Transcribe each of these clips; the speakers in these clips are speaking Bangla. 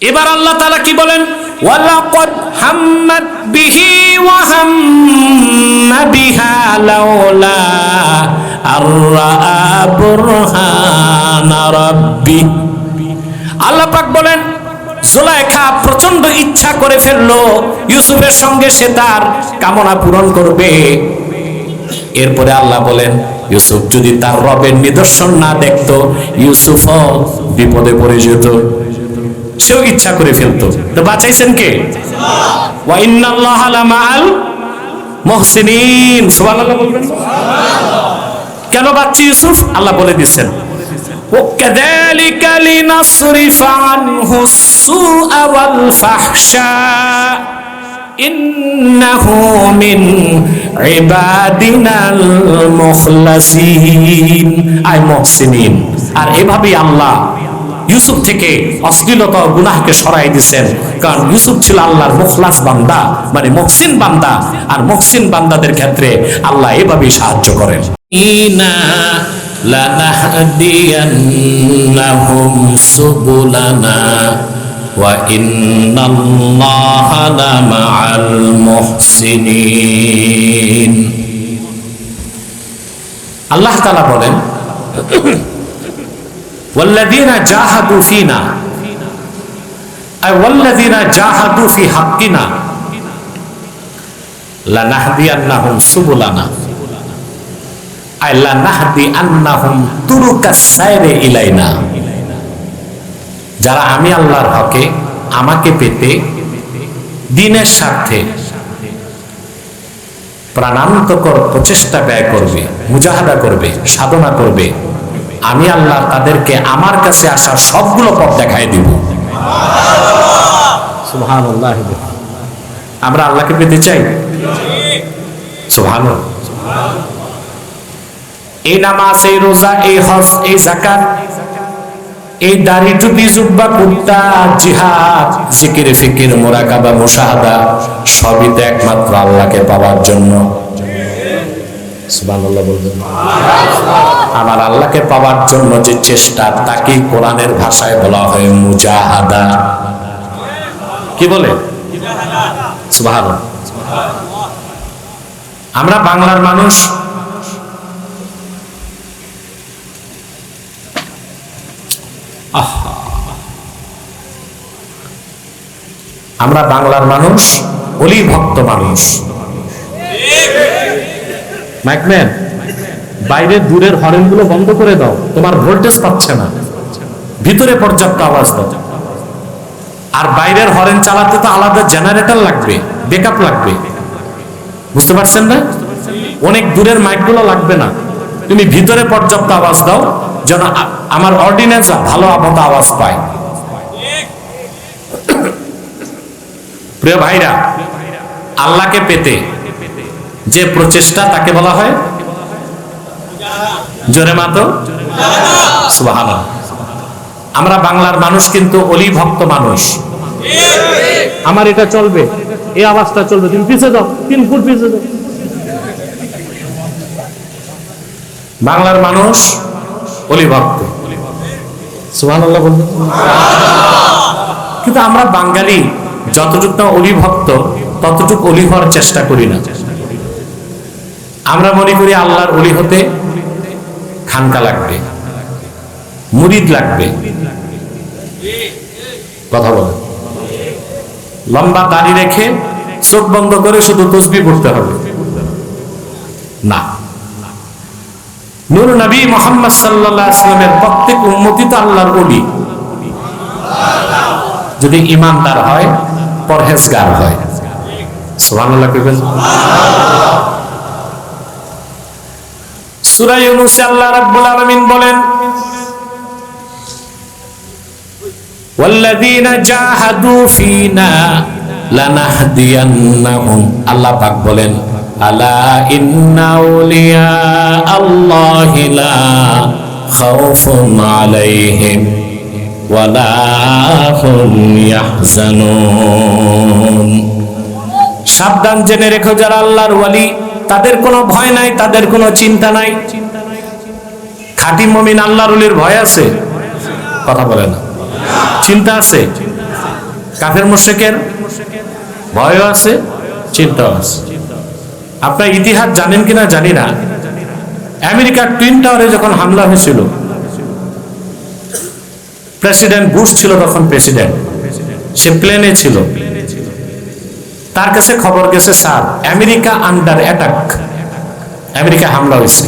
এবার আল্লাহ তাআলা কি বলেন, ওয়ালাকাদ হাম্মাত বিহি ওয়া হাম্মা বিহা লাউলা আররা বুরহানা রাব্বি। আল্লাহ পাক বলেন, জুলাইখা প্রচন্ড ইচ্ছা করে ফেললো ইউসুফের সঙ্গে সে তার কামনা পূরণ করবে। এরপরে আল্লাহ বলেন, ইউসুফ যদি তার রবের নিদর্শন না দেখতো, ইউসুফও বিপদে পড়ে যেত। সেও ইচ্ছা করে ফেলতো, তো বাঁচাইছেন কে? ওয়া ইন্নাল্লাহা লামাআল মুহসিনিন। সুবহানাল্লাহ বলবেন। কেন বাঁচছে ইউসুফ? আল্লাহ বলে দিচ্ছেন, وَكَذَلِكَ لِنَصْرِفَ عَنْهُ السُّوءَ وَالْفَحْشَاءَ إِنَّهُ مِنْ عِبَادِنَا الْمُخْلَصِينَ আই মুহসিনিন। আর এভাবেই আল্লাহ ইউসুফ থেকে অশ্লীলতা ও গুনাহকে সরাই দিয়েছেন, কারণ ইউসুফ ছিল আল্লাহর মুখলাস বান্দা, মানে মুহসিন বান্দা। আর মুহসিন বান্দাদের ক্ষেত্রে আল্লাহ এভাবেই সাহায্য করেন। ইনা লানাহদিয়ান্নাহুম সুবুলানা ওয়া ইন্নাল্লাহা লামাআল মুহসিনিন। আল্লাহ তাআলা বলেন, ওয়াল্লাযীনা জাহাদু ফীনা আই ওয়াল্লাযীনা জাহাদু ফি হাক্কিনা লানাহদিয়ান্নাহুম সুবুলানা আই লানাহদিয়ান্নাহুম তুরুকাস সাইরে ইলাইনা। যারা আমি আল্লাহর হকে আমাকে পেতে দ্বীনের স্বার্থে প্রাণান্তকর প্রচেষ্টা ব্যয় করবে, মুজাহাদা করবে, সাধনা করবে, আমি আল্লাহ তাদেরকে আমার কাছে আসার সবগুলো পথ দেখাই দিব। সুবহানাল্লাহ। আমরা আল্লাহকে পেতে চাই। সুবহানাল্লাহ। এই নামাজ, এই রোজা, এই হজ, এই যাকাত, এই দাড়ি, টুপি, জুব্বা, কুর্তা, জিহাদ, জিকির, ফিকির, মুরাকাবা, মুশাহাদা সবই তো একমাত্র আল্লাহকে পাওয়ার জন্য। সুবহানাল্লাহ বলবেন। আমার আল্লাহকে পাওয়ার জন্য যে চেষ্টা, তাকে কোরআনের ভাষায় বলা হয় মুজাহাদা। কি বলে? সুবহানাল্লাহ। আমরা বাংলার মানুষ, আমরা বাংলার মানুষ অলি ভক্ত মানুষ। মাইকম্যান, বাইরের দূরের হরেন গুলো বন্ধ করে দাও, তোমার ভোল্টেজ পাচ্ছে না, ভিতরে পর্যাপ্ত আওয়াজ দাও। আর বাইরের হরেন চালাতে তো আলাদা জেনারেটর লাগবে, ব্যাকআপ লাগবে, বুঝতে পারছেন না? অনেক দূরের মাইকগুলো লাগবে না, তুমি ভিতরে পর্যাপ্ত আওয়াজ দাও, যেন আমার অর্ডিন্যান্স ভালো মতো আওয়াজ পায়। প্রিয় ভাইরা, আল্লাহকে পেতে যে প্রচেষ্টা, তাকে বলা হয় জোরে মাতো সুবহানাল্লাহ। আমরা বাংলার মানুষ কিন্তু অলি ভক্ত মানুষ। আমার এটা চলবে, এই আওয়াজটা চলবে, তুমি পিছে যাও, 3 ফুট পিছে যাও। বাংলার মানুষ অলি ভক্ত। সুবহানাল্লাহ বলবেন। কিন্তু আমরা বাঙালি যতটুকু না অলি ভক্ত, ততটুকু অলি হওয়ার চেষ্টা করি না। আমরা মনে করি আল্লাহর অলি হতে খানকা লাগবে, মুরিদ লাগবে। কথা বলে, লম্বা দাড়ি রেখে চোখ বন্ধ করে শুধু তাসবিহ পড়তে হবে না। নূর নবী মুহাম্মদ সাল্লাল্লাহু আলাইহি ওয়াসাল্লামের প্রত্যেক উম্মতি তো আল্লাহর ওলি, যদি ঈমানদার হয়, পরহেজগার হয়। সুবহানাল্লাহ কইবেন। সূরা ইউনূসে আল্লাহ রাব্বুল আলামিন বলেন, ওয়াল্লাযীনা জাহাদু ফীনা লানাহদিয়ান্নাহুম। আল্লাহ পাক বলেন, আলা ইন্না আউলিয়া আল্লাহি লা খাউফুন আলাইহিম ওয়া লা হুম ইয়াহজানুন। সাবধান জেনে রেখো, যারা আল্লাহর ওয়ালি, তাদের কোনো ভয় নাই, তাদের কোনো চিন্তা নাই। খাঁটি মুমিন আল্লাহর ওলির ভয় আছে? কথা বলে না। চিন্তা আছে? কাফের মুশরিকের ভয়ও আছে, চিন্তাও আছে। আপনার ইতিহাস জানেন কিনা জানি না, আমেরিকার টুইন টাওয়ারে যখন হামলা হয়েছিল, প্রেসিডেন্ট বুশ ছিল তখন প্রেসিডেন্ট, সে প্লেনে ছিল। তার কাছে খবর গেছে, sir America under attack, America হামলা হয়েছে,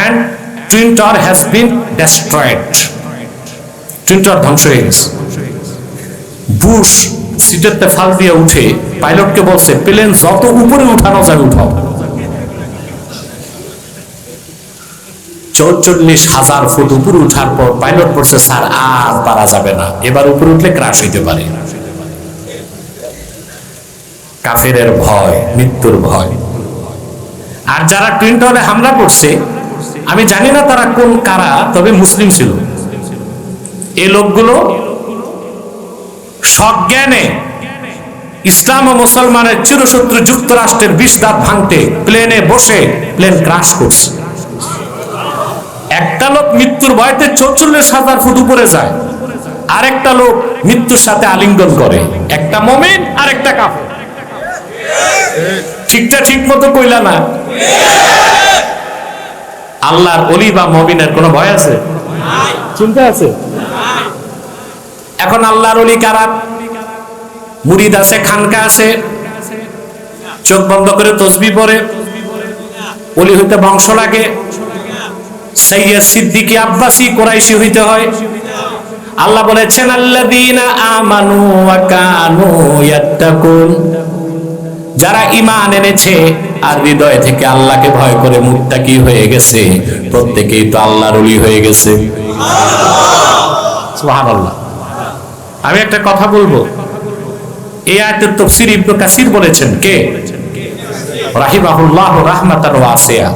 and Twin Tower has been destroyed, twin tower ধ্বংস হয়ে গেছে। বুশ সিটেরতে ফাল দিয়ে উঠে পাইলটকে বলছে, প্লেন যত উপরে উঠানো যায় উঠাও। 44,000 ফুট উপরে উঠার পর পাইলট বলছে, স্যার আর পারা যাবে না, এবার উপরে উঠলে ক্রাশ হইতে পারে। কাফেরের ভয়, মৃত্যুর ভয়। আর যারা টুইন টাওয়ারে হামলা করছে, আমি জানি না তারা কোন কারা, তবে মুসলিম ছিল। এই লোকগুলো সজ্ঞানে ইসলাম ও মুসলমানের চিরশত্রু যুক্তরাষ্ট্রের 20 দাঁত ভাঙতে প্লেনে বসে প্লেন ক্রাশ করছে। একটা লোক মৃত্যুর ভয়তে 44,000 ফুট উপরে যায়, আরেকটা লোক মৃত্যুর সাথে আলিঙ্গন করে, একটা মুমিন আর একটা কাফের। ঠিকটা ঠিক মতো কইলা না? আল্লাহর ওলি বা মুমিনের কোনো ভয় আছে? চিন্তা আছে? এখন আল্লাহর ওলি কারা? মুরিদ আছে, খানকা আছে, চোখ বন্ধ করে তসবিহ পড়ে, ওলি হইতে বংশ লাগে, সৈয়দ সিদ্দিকী আব্বাসী কুরাইশি হইতে হয়। আল্লাহ বলেছেন, আল্লাযীনা আমানু ওয়া কানু ইয়াত্তাকুন, যারা ঈমান এনেছে আর হৃদয় থেকে আল্লাহকে ভয় করে মুত্তাকি হয়ে গেছে, প্রত্যেকেই তো আল্লাহর ওলি হয়ে গেছে। সুবহানাল্লাহ। আমি একটা কথা বলবো, এই আয়াতের তাফসীর ইবনে কাসির বলেছেন, কে? রাহিমাহুল্লাহ রাহমাতান ওয়াসিয়া।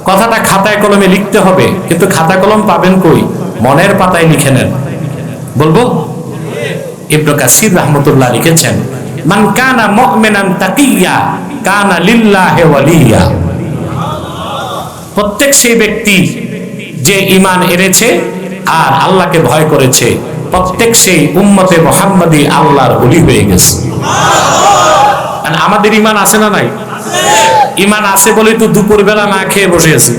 কথাটা খাতায় কলমে লিখতে হবে, কিন্তু খাতা কলম পাবেন কই? মনের পাতায় লিখে নেন। বলবো? ইবনে কাসির রাহমাতুল্লাহ লিখেছেন, মান কানা মুমিনান তাকিয়া কানা লিল্লাহি ওয়ালিয়া। প্রত্যেক সেই ব্যক্তি যে ঈমান এনেছে আর আল্লাহকে ভয় করেছে, প্রত্যেক সেই উম্মতে মুহাম্মাদি আল্লাহর ওলি হয়ে গেছে। সুবহানাল্লাহ। আমাদের ঈমান আছে না নাই? ঈমান আছে বলেই তো দুপুরবেলা না খেয়ে বসে আছি।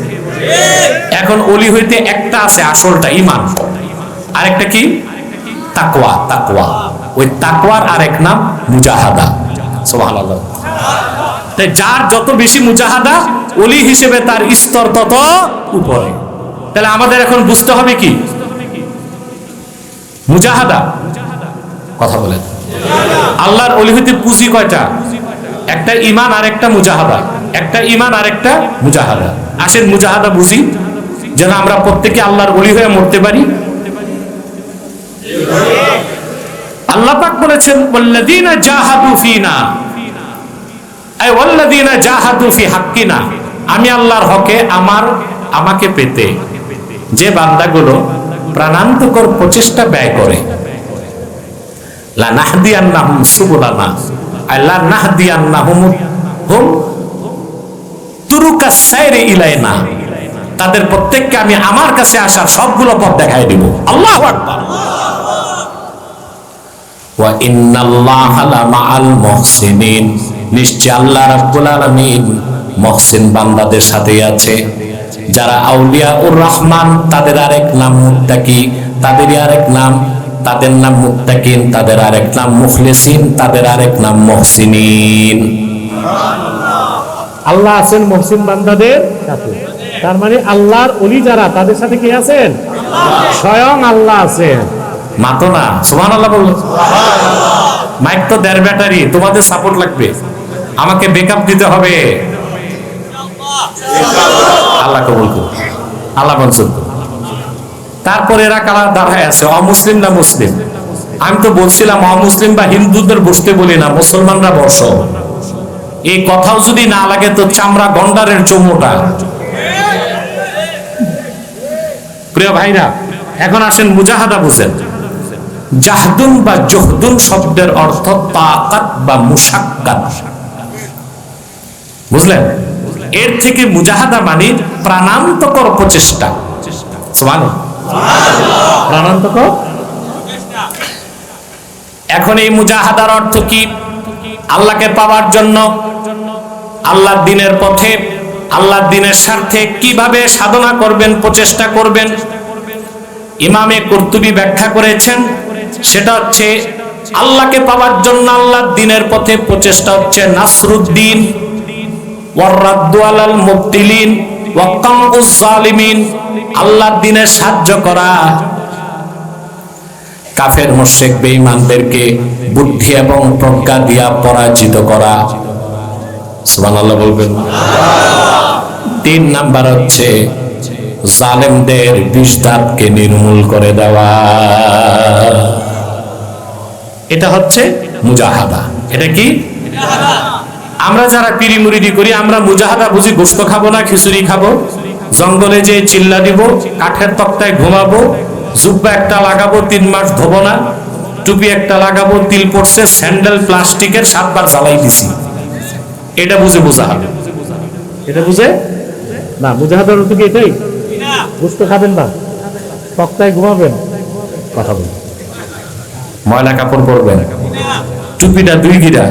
এখন ওলি হইতে একটা আছে, আসলটা ঈমান, আরেকটা কি? তাকওয়া। তাকওয়া, ওই তাকওয়ার আরেক নাম মুজাহাদা। সুবহানাল্লাহ। তাই যার যত বেশি মুজাহাদা, ওলি হিসেবে তার স্তর তত উপরে। তাহলে আমাদের এখন বুঝতে হবে কি? মুজাহাদা। কথা বলেন। আল্লাহর ওলি হইতে পুঁজি কয়টা? একটা ঈমান আর একটা মুজাহাদা, একটা ঈমান আর একটা মুজাহাদা। আসেন মুজাহাদা বুঝি, যেন আমরা প্রত্যেকে আল্লাহর ওলি হয়ে মরতে পারি। আল্লাহ পাক বলেছেন, ওয়াল্লাযীনা জাহাদু ফিনা, আই ওয়াল্লাযীনা জাহাদু ফি হাক্কিনা, আমি আল্লাহর হকে আমাকে পেতে যে বান্দাগুলো প্রাণান্তকর প্রচেষ্টা ব্যয় করে, লা নাহদিয়ান্নাহুম সুবুলানা, আল্লাহ নাহদিয়ান্নাহুম হুম তুরুকাস সাইরি ইলাইনা, তাদের প্রত্যেককে আমি আমার কাছে আসার সবগুলো পথ দেখাই দিব। আল্লাহু আকবার। ওয়া ইন্নাল্লাহা লামাআল মুহসিনিন, নিশ্চয় আল্লাহ রাব্বুল আলামিন মুহসিন বান্দাদের সাথে আছে। যারা আউলিয়াউর রহমান, তাদের আরেক নাম মুত্তাকি, তাদের আরেক নাম, তাদের নাম মুত্তাকিন, তাদের আরেক নাম মুখলিসিন, তাদের আরেক নাম মুহসিনিন। আল্লাহ আছেন মুহসিন বান্দাদের সাথে। তার মানে আল্লাহর ওলি যারা, তাদের সাথে কি আছেন? স্বয়ং আল্লাহ আছেন। মাতো না সুবহানাল্লাহ বলুন। মাইক তো 1.5 ব্যাটারি, তোমাদের সাপোর্ট লাগবে, আমাকে ব্যাকআপ দিতে হবে। আল্লাহ কবুল করুন, আল্লাহ মঞ্জুর করুন। তারপরে এরা কারা দাঁড়ায় আছে? অমুসলিম না মুসলিম? আমি তো বলছিলাম অমুসলিম বা হিন্দুদের বসতে বলি না, মুসলমানরা বসো। এই কথাও যদি না লাগে তো চামড়া গন্ডারের চমুটা। প্রিয় ভাইরা, এখন আসেন মুজাহাদা বুঝেন। জাহদুন বা জহদুন শব্দের অর্থ তাকাত বা মুশাক্কাত, বুঝলেন? এর থেকে মুজাহাদা মানে প্রাণান্তকর প্রচেষ্টা। সুবহানাল্লাহ। প্রাণান্তকর এখন এই মুজাহাদার অর্থ কি? আল্লাহকে পাওয়ার জন্য, আল্লাহর দ্বীনের পথে, আল্লাহর দ্বীনের স্বার্থে কিভাবে সাধনা করবেন, প্রচেষ্টা করবেন। ইমামে কুরতুবী ব্যাখ্যা করেছেন, সেটা হচ্ছে আল্লাহকে পাওয়ার জন্য আল্লাহর দ্বীনের পথে প্রচেষ্টা হচ্ছে নাসরুদ্দিন ওয়ার রাদ্দু আলাল মুবতিলিন ওয়া কামউজ জালিমিন, আল্লাহর দ্বীনের সাহায্য করা, কাফের মুশরিক বেঈমানদেরকে বুদ্ধি এবং প্রজ্ঞা দিয়া পরাজিত করা। সুবহানাল্লাহ বলবেন। 3 নাম্বার হচ্ছে জালেমদের বিষ দাঁতকে নির্মূল করে দেওয়া। এটা হচ্ছে মুজাহাদা। এটা কি? আমরা যারা পীরি মুরিদি করি, আমরা মুজাহাদা বুঝি গোশত খাবো না, খিচুড়ি খাবো, জঙ্গলে যে চিল্লা দিব, কাঠের তক্তায় ঘুমাবো, জুব্বা একটা লাগাবো 3 মাস ধোবো না, টুপি একটা লাগাবো, তিল পড়ছে, স্যান্ডেল প্লাস্টিকের 7 বার জ্বালাই দিছি, এটা বুঝে মুজাহাদা। এটা বুঝে না। মুজাহাদার অর্থ কি এটাই? গোশত খাবেন না, তক্তায় ঘুমাবেন, কথা বলবেন, ময়লা কাপড় পরবেন, টুপিটা 2 গিরা,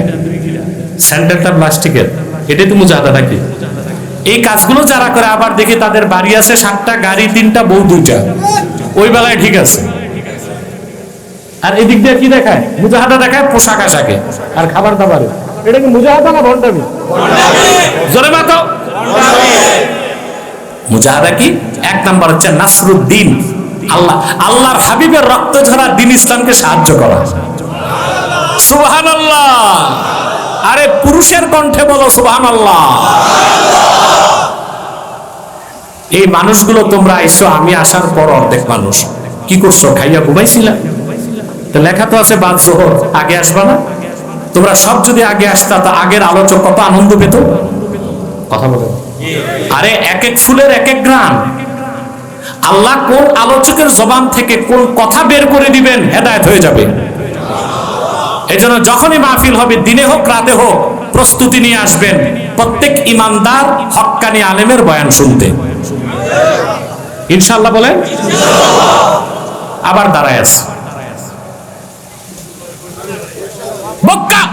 স্যান্ডেলটা প্লাস্টিকের, এটাই তো মুজাহাদা নাকি? এই কাজগুলো যারা করে, আবার দেখি তাদের বাড়ি আছে 7টা গাড়ি, 3টা বউ 2টা, ওই বেলায় ঠিক আছে। আর এদিক দিয়ে কি দেখায়? মুজাহাদা দেখায় পোশাক আশাকে আর খাবার দাবারে। এটা কি মুজাহাদা না ভণ্ডামি? জোরে মাতো। মুজাহাদা কি? 1 নাম্বার হচ্ছে নাসরুদ্দিন, আল্লাহর হাবিবের রক্ত ঝরা দ্বীন ইসলামকে সাহায্য করা। সুবহানাল্লাহ। আরে পুরুষের কণ্ঠে বলো সুবহানাল্লাহ। এই মানুষগুলো তোমরা আইসো, আমি আসার পর অর্ধেক মানুষ কি করছো? খাইয়া ঘুমাইছিলা? তো লেখা তো আছে বাদ জোহর, আগে আসবা না? তোমরা সব যদি আগে আসতা, তো আগের আলোচক কত আনন্দ পেত। কথা বলো। আরে এক এক ফুলের এক এক গ্রাম। আল্লাহ কোন আলোচকের জবান থেকে কোন কথা বের করে দিবেন, হেদায়েত হয়ে যাবে। এজন্য যখনই মাহফিল হবে, দিনে হোক রাতে হোক, প্রস্তুতি নিয়ে আসবেন প্রত্যেক ইমানদার হক্কানি আলেমের বয়ান শুনতে। ইনশাআল্লাহ বলেন। আবার দাঁড়ায় আছে বক্কা,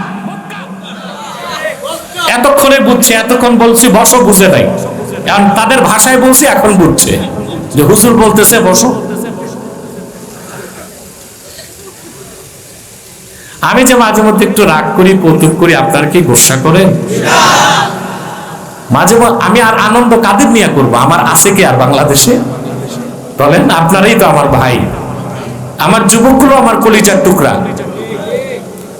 এতক্ষণে বুঝছে, এতক্ষণ বলছি বসো, বুঝে নাই, কারণ তাদের ভাষায় বলছি, এখন বুঝছে যে হুজুর বলতেছে বসো। আমি যে মাঝে মধ্যে একটু রাগ করি, কৌতুক করি, আপনার কি গোসা করেন? মাঝে আমি আর আনন্দ কাদের নিয়ে করবো? আমার আছে কি আর বাংলাদেশে? বলেন, আপনারাই তো আমার ভাই, আমার যুবকগুলো আমার কলিজার টুকরা,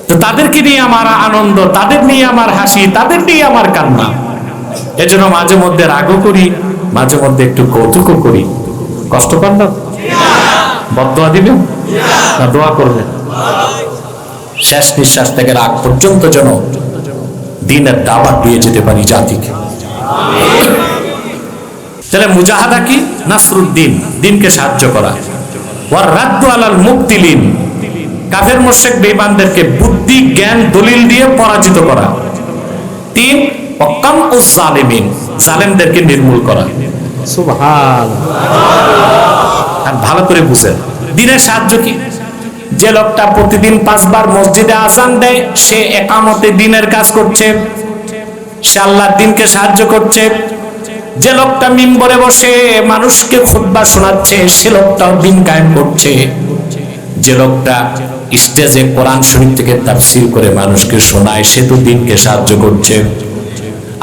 তো তাদেরকে নিয়ে আমার আনন্দ, তাদের নিয়ে আমার হাসি, তাদের নিয়ে আমার কান্না। এজন্য মাঝে মধ্যে রাগও করি, মাঝে মধ্যে একটু কৌতুকও করি। কষ্ট পান না? বদদোয়া দিবেন না দোয়া করবেন? শেষ নিঃশ্বাস থেকে রাগ পর্যন্ত যেন দ্বীনের দাওয়াত দিয়ে যেতে পারি জাতিকে। তাহলে মুজাহাদা কি? নাসরুদ্দিন, দ্বীনকে সাহায্য করা। ওয়ার রাদ্দু আলাল মুবতিলিন, কাফের মুশরিক বেঈমানদেরকে বুদ্ধি জ্ঞান দলিল দিয়ে পরাজিত করা। 3 ওয়া কামউজ জালিমিন, জালেমদেরকে নির্মূল করা। সুবহানাল্লাহ। আর ভালো করে বুঝেন, দ্বীনের সাহায্য কি? যে লোকটা প্রতিদিন 5 বার মসজিদে আযান দেয়, সে ইকামতে দ্বীনের কাজ করছে, সে আল্লাহর দ্বীনকে সাহায্য করছে। যে লোকটা মিম্বরে বসে মানুষকে খুতবা শোনাচ্ছে, সে লোকটাও দ্বীন কায়েম করছে। যে লোকটা স্টেজে কোরআন শরীফ থেকে তাফসীর করে মানুষকে শোনায়, সে তো দ্বীনকে সাহায্য করছে।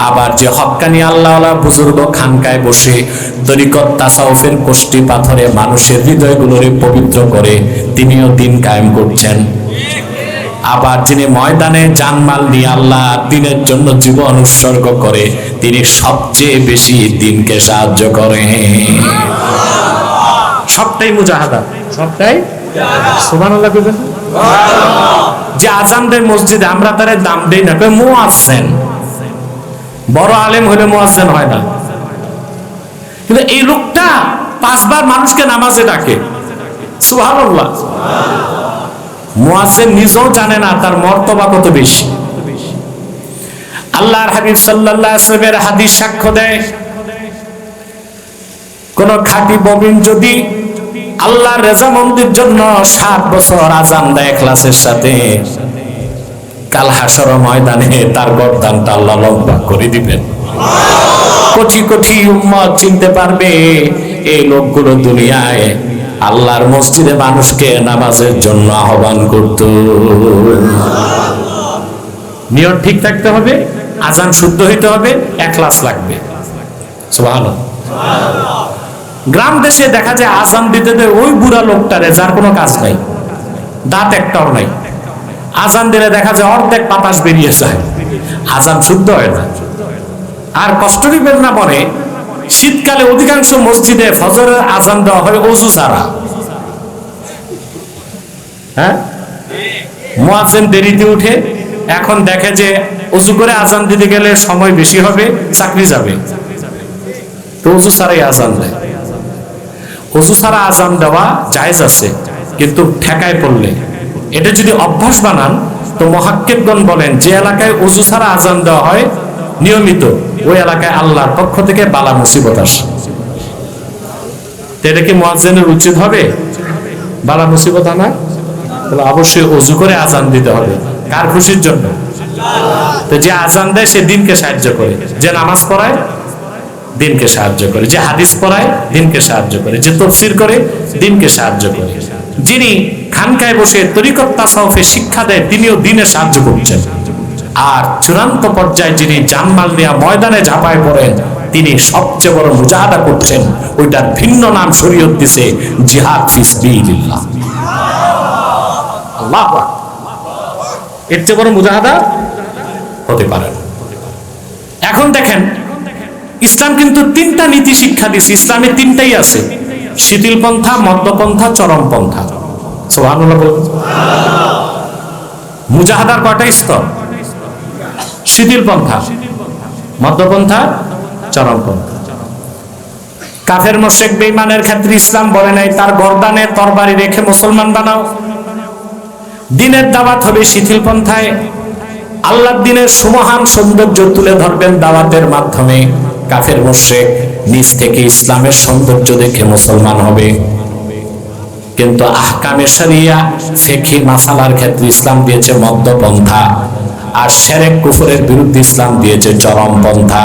আবার যে হক্কানি আল্লাহওয়ালা বুজুর্গ খানকায় বসে তরিকত তাসাউফের কষ্টি পাথরে মানুষের হৃদয়গুলোরে পবিত্র করে, তিনিও দ্বীন কায়েম করছেন। আবার যিনি ময়দানে জানমাল নিয়ে আল্লাহ দ্বীনের জন্য জীবন উৎসর্গ করে, তিনি সবচেয়ে বেশি দ্বীনকে সাহায্য করেন। সবটাই মুজাহাদা, সবটাই সুবহানাল্লাহ কইবেন। যে আযান দেয় মসজিদে, আমরা তারে দাম দেই না, কই মুয়াজ্জিন। বড় আলেম হলে মুয়াজ্জিন হয় না, কিন্তু এই লোকটা 5 বার মানুষকে নামাজে ডাকে। সুবহানাল্লাহ। মুয়াজ্জিন নিজেও জানে না তার মর্তবা কত বেশি। আল্লাহর হাবিব সাল্লাল্লাহু আলাইহি ওয়াসাল্লামের হাদিস সাক্ষ্য দেয়, কোন খাঁটি মুমিন যদি আল্লাহর রেজামন্দির জন্য 7 বছর আযান দেয় ইখলাসের সাথে, কাল হাসর ময়দানে তার গর্দানটা আল্লাহ লম্বা করে দিবেন। কোটি কোটি উম্মত চিনতে পারবে এই লোকগুলো দুনিয়ায় আল্লাহর মসজিদে মানুষকে নামাজের জন্য আহ্বান করত। নিয়ত ঠিক থাকতে হবে, আযান শুদ্ধ হইতে হবে, ইখলাস লাগবে। সুবহানাল্লাহ। গ্রাম দেশে দেখা যায় আযান দিতে দেয় ওই বুড়া লোকটারে যার কোনো কাজ নাই, দাঁত একটাও নাই। আযান দিলে দেখা যায় অর্ধেক বাতাস বেরিয়ে যায়, আযান শুদ্ধ হয় না। আর কষ্ট দিবেন না মনে, শীতকালে অধিকাংশ মসজিদে ফজরের আযান দেওয়া হয় ওযু ছাড়া। হ্যাঁ, মুয়াজ্জিন দেরিতে উঠে, এখন দেখে যে ওযু করে আযান দিতে গেলে সময় বেশি হবে, চাকরি যাবে, তো ওযু ছাড়াই আযান দেয়। ওযু ছাড়া আযান দেওয়া জায়েজ আছে, কিন্তু ঠেকায় পড়লে এটা যদি অভ্যাস বানান তো মুহাক্কিকগণ বলেন যে এলাকায় ওযু ছাড়া আযান দেওয়া হয় নিয়মিত, ওই এলাকায় আল্লাহর পক্ষ থেকে বালা মুসিবত আসে। এটা কি মুয়াজ্জিনের উচিত হবে বালা মুসিবত আনা? তাহলে অবশ্যই ওযু করে আযান দিতে হবে। কার খুশির জন্য? তো যে আযান দেয় সে দিনকে সাহায্য করে, যে নামাজ পড়ায় দিনকে সাহায্য করে, যে হাদিস পড়ায় দিনকে সাহায্য করে, যে তাফসীর করে দিনকে সাহায্য করে, যিনি খানকায় বসে তরিকত তাসাউফে শিক্ষা দেয় তিনিও দিনে সাহায্য করছেন। আর চূড়ান্ত পর্যায়ে যিনি জানমাল নিয়ে ময়দানে ঝাঁপায় পড়েন তিনি সবচেয়ে বড় মুজাহাদা করছেন। ওইটার ভিন্ন নাম শরীয়ত দিছে জিহাদ ফি সাবিলিল্লাহ। আল্লাহু আকবার। এর চেয়ে বড় মুজাহাদা হতে পারে না। এখন দেখেন, ইসলাম কিন্তু 3টা নীতি শিক্ষা দিছে। ইসলামে 3টাই আছে, শিথিল পন্থা, মধ্যপন্থা, চরম পন্থা। সুবহানাল্লাহ বলুন। মুজাহাদার কয়টা স্তর? শিথিল পন্থা, মধ্যপন্থা, চরম পন্থা। কাফের মুশরিক বেঈমানের ক্ষেত্রে ইসলাম বলে নাই তার গর্দানে তরবারি রেখে মুসলমান বানাও। দ্বীনের দাওয়াত হবে শিথিল পন্থায়। আল্লাহর দ্বীনের সুমহান সৌন্দর্য তুলে ধরবেন দাওয়াতের মাধ্যমে। কাফের মুশরিক নিজ থেকে ইসলামের সৌন্দর্য দেখে মুসলমান হবে, কিন্তু আহকামে শরিয়া ফিকহি মাসালার ক্ষেত্রে ইসলাম দিয়েছে মধ্যপন্থা, আর শিরক কুফরের বিরুদ্ধে ইসলাম দিয়েছে চরম পন্থা।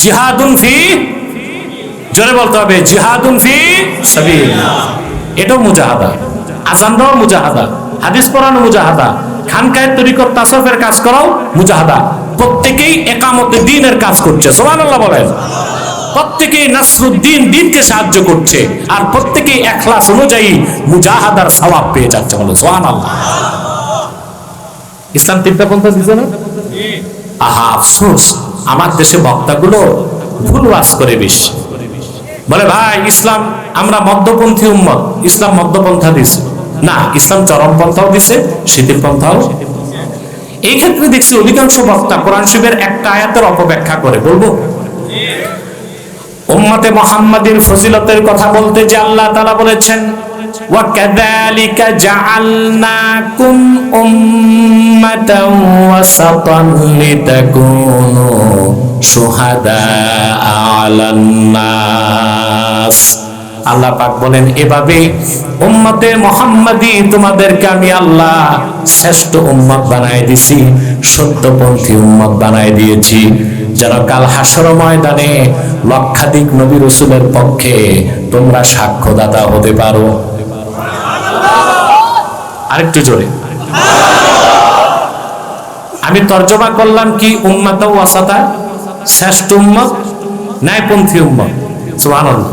জিহাদুন ফি, জোরে বলতে হবে, জিহাদুন ফি সাবিলিল্লাহ। এটাও মুজাহাদা। আযান দেওয়া মুজাহাদা, হাদিস পড়ানো মুজাহাদা, খানকায় তরিকত তাসাউফের কাজ করাও মুজাহাদা। প্রত্যেকেই একামতে দ্বীনের কাজ করছে। সুবহানাল্লাহ বলেন। প্রত্যেকেই নাসরুদ্দিন, দ্বীনকে সাহায্য করছে, আর প্রত্যেকেই ইখলাস অনুযায়ী মুজাহাদার সওয়াব পেয়ে যাচ্ছে। বলো সুবহানাল্লাহ। ইসলাম 3টা পন্থা দিছে না? আহা আফসোস, আমার দেশে বক্তাগুলো ভুল ওয়াজ করে বেশি। বলে ভাই ইসলাম, আমরা মধ্যপন্থী উম্মত, ইসলাম মধ্যপন্থা দিছে না, ইসলাম চরম পন্থাও দিছে, শিথিল পন্থাও। এই ক্ষেত্রে দেখছি অধিকাংশ বক্তা কোরআন শরীফের একটা আয়াতের অপব্যাখ্যা করে। বলবো উম্মতে মুহাম্মাদীর ফজিলতের কথা বলতে যে আল্লাহ তাআলা বলেছেন ওয়া কাযালিকা জাআলনাকুম উম্মাতান ওয়াসাতান লিতাকুনু শুহাদা আলান নাস। আল্লাহ পাক বলেন এভাবে উম্মতে মুহাম্মাদী তোমাদেরকে আমি আল্লাহ শ্রেষ্ঠ উম্মত বানায় দিয়েছি, সত্যপন্থী উম্মত বানায় দিয়েছি, যেন কাল হাসর ময়দানে লক্ষাধিক নবী রাসূলের পক্ষে তোমরা সাক্ষ্যদাতা হতে পারো। আরেকটু জোরে। আমি তর্জমা করলাম কি উম্মাত ওয়াসাতা, শ্রেষ্ঠ উম্মত, ন্যায়পন্থী উম্মত। সুবহানাল্লাহ।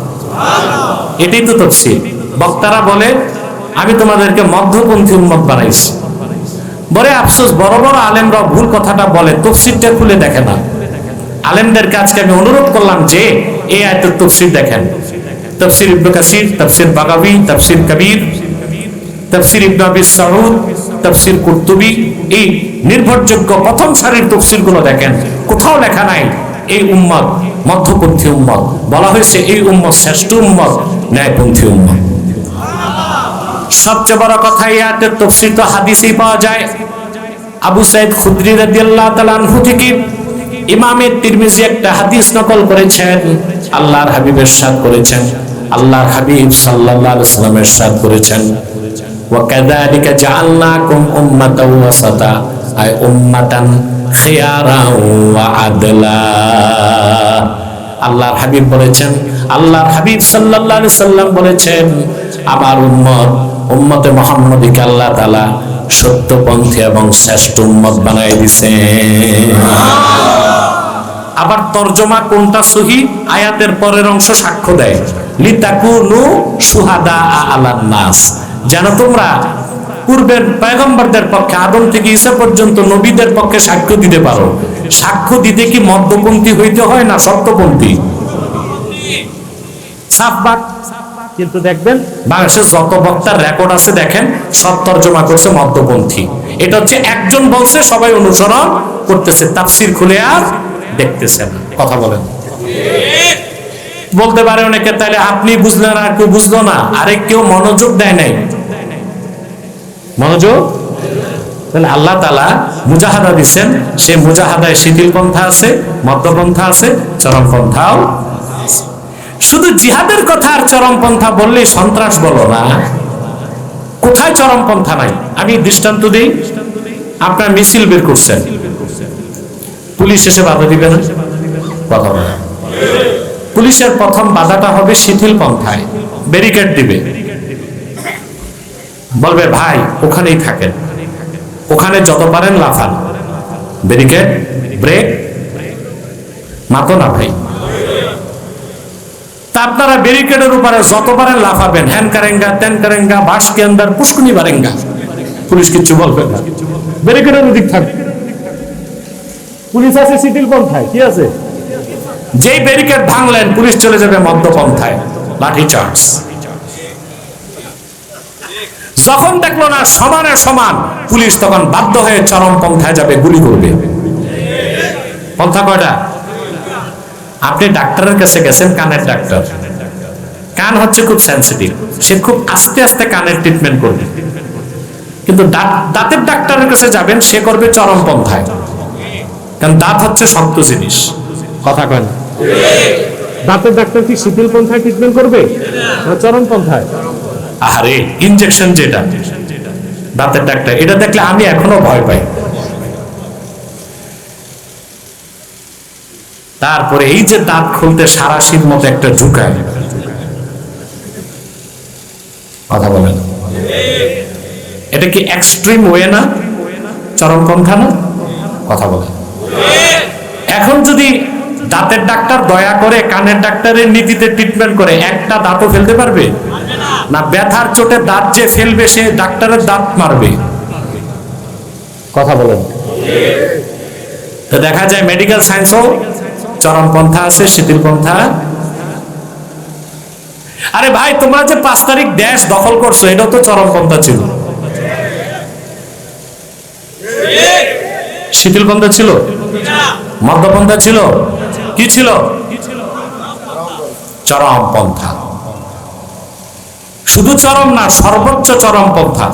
এটাই তো তাফসীর। বক্তারা বলে আমি তোমাদেরকে মধ্যপন্থী উম্মত বানাইছি। বড় আফসোস, বড় বড় আলেমরা ভুল কথাটা বলে, তাফসীরটা খুলে দেখে না। আলেমদের কাছে আমি অনুরোধ করলাম যে এই আয়াতের তাফসীর দেখেন। তাফসীর ইবনে কাসির, তাফসীর বাগাবী, তাফসীর কবির, তাফসীর ইবনে আবি সাউদ, তাফসীর কুরতুবী, এই নির্ভরযোগ্য প্রথম সারির তাফসীরগুলো দেখেন। কোথাও লেখা নাই এই উম্মত মধ্যপন্থী উম্মত, বলা হয়েছে এই উম্মত শ্রেষ্ঠ উম্মত, ন্যায়পন্থী উম্মত। সবচেয়ে বড় কথা, এই আয়াতের তাফসীর তো হাদিসেই পাওয়া যায়। আবু সাঈদ খুদরি রাদিয়াল্লাহু তাআলা আনহু থেকে ইমামে তিরমিজি একটা হাদিস নকল করেছেন। আল্লাহর হাবিব ইরশাদ করেছেন আল্লাহর হাবিব সাল্লাল্লাহু আলাইহি ওয়াসাল্লাম ইরশাদ করেছেন, ওয়া কাযালিকা জাআলনাকুম উম্মাতাও ওয়াসাতা, আই উম্মাতান খিয়ারাও ওয়া আদলা। আল্লাহর হাবিব বলেছেন, আল্লাহর হাবিব সাল্লাল্লাহু আলাইহি ওয়াসাল্লাম বলেছেন, আমার উম্মতে মুহাম্মদীকে আল্লাহ তাআলা সত্যপন্থী এবং শ্রেষ্ঠ উম্মত বানায় দিয়েছেন। আবার তরজমা কোনটা সহিহ, আয়াতের পরের অংশ সাক্ষ্য দেয়, লিতাকুনু শুহাদা আলান নাস, যেন তোমরা পূর্বের পয়গম্বরদের পক্ষে আদম থেকে ঈসা পর্যন্ত নবীদের পক্ষে সাক্ষ্য দিতে পারো। সাক্ষ্য দিতে কি মধ্যপন্থী হইতে হয় না সত্যপন্থী? সাফবাক। কিন্তু দেখবেন বাংলাদেশের যত বক্তার রেকর্ড আছে দেখেন সব তরজমা করছে মধ্যপন্থী। এটা হচ্ছে একজন বলছে সবাই অনুসরণ করতেছে, তাফসীর খুলে আর দেখতেছে না। কথা বলেন। বলতে পারে অনেকে, তাহলে আপনি বুঝলেন আর কেউ বুঝলো না, আরেক কেউ মনোযোগ দেয় নাই। মনোযোগ, তাহলে আল্লাহ তাআলা মুজাহাদা দিচ্ছেন, সে মুজাহাদায় শিথিল পন্থা আছে, মধ্যপন্থা আছে, চরম পন্থাও। শুধু জিহাদের কথা আর চরম পন্থা বললেই সন্ত্রাস বলো না, কোথায় চরম পন্থা নাই? আমি দৃষ্টান্ত দিই, আপনার মিছিল বের করছেন, পুলিশ এসে বাধা দিবে না? কথা বলে। পুলিশের প্রথম বাধাটা হবে শিথিল পন্থায়, ব্যারিকেড দিবে, বলবে ভাই ওখানেই থাকেন, ওখানে যত পারেন লাফান, ব্যারিকেড ব্রেক মাতো না ভাই। তা আপনারা ব্যারিকেডের উপরে যত পারেন লাফাবেন, হ্যান কারেঙ্গা তেন কারেঙ্গা বাস के अंदर পুষ্কুনি বারেঙ্গা, পুলিশ কিছু বলবে না, ব্যারিকেডের ওদিক থাকবে। পুলিশ আছে শিথিল পন্থায়, কি আছে? যেই ব্যারিকেড ভাঙলেন পুলিশ চলে যাবে মধ্যপন্থায়, লাঠি চার্জ। যখন দেখলো না সমানে সমান, পুলিশ তখন বাধ্য হয়ে চরম পন্থায় যাবে, গুলি করবে। পন্থা কয়টা? আপনি ডাক্তারের কাছে গেছেন, কানের ডাক্তার, কান হচ্ছে খুব সেন্সিটিভ, সে খুব আস্তে আস্তে কানের ট্রিটমেন্ট করবে। কিন্তু দাঁতের ডাক্তারের কাছে যাবেন, সে করবে চরম পন্থায়, কারণ দাঁত হচ্ছে শক্ত জিনিস। কথা কয় না? দাঁতের ডাক্তার কি শিথিল পন্থায় ট্রিটমেন্ট করবে না চরম পন্থায়? আরে ইনজেকশন যেটা দাঁতের ডাক্তার, এটা দেখলে আমি এখনো ভয় পাই। তারপরে এই যে দাঁত খুলতে সারাশির মতো একটা ঝুঁকায়, কথা বলেন, এটা কি এক্সট্রিম ওয়ে না? চরমপন্থা না? কথা বলেন। এখন যদি দাঁতের ডাক্তার দয়া করে কানের ডাক্তারের নীতিতে ট্রিটমেন্ট করে, একটা দাঁতও ফেলতে পারবে না? ব্যথার চোটে দাঁত যে ফেলবে সে ডাক্তারের দাঁত মারবে। কথা বলেন। তো দেখা যায় মেডিকেল সায়েন্সও চরমপন্থা আছে, শিথিল পন্থা। আরে ভাই, তোমরা যে 5 তারিখ দেশ দখল করছো, এটাও তো চরমপন্থা ছিল, শিথিল পন্থা ছিল, মধ্যপন্থা ছিল, কি ছিল? চরমপন্থা। শুধু চরম না, সর্বোচ্চ চরমপন্থা,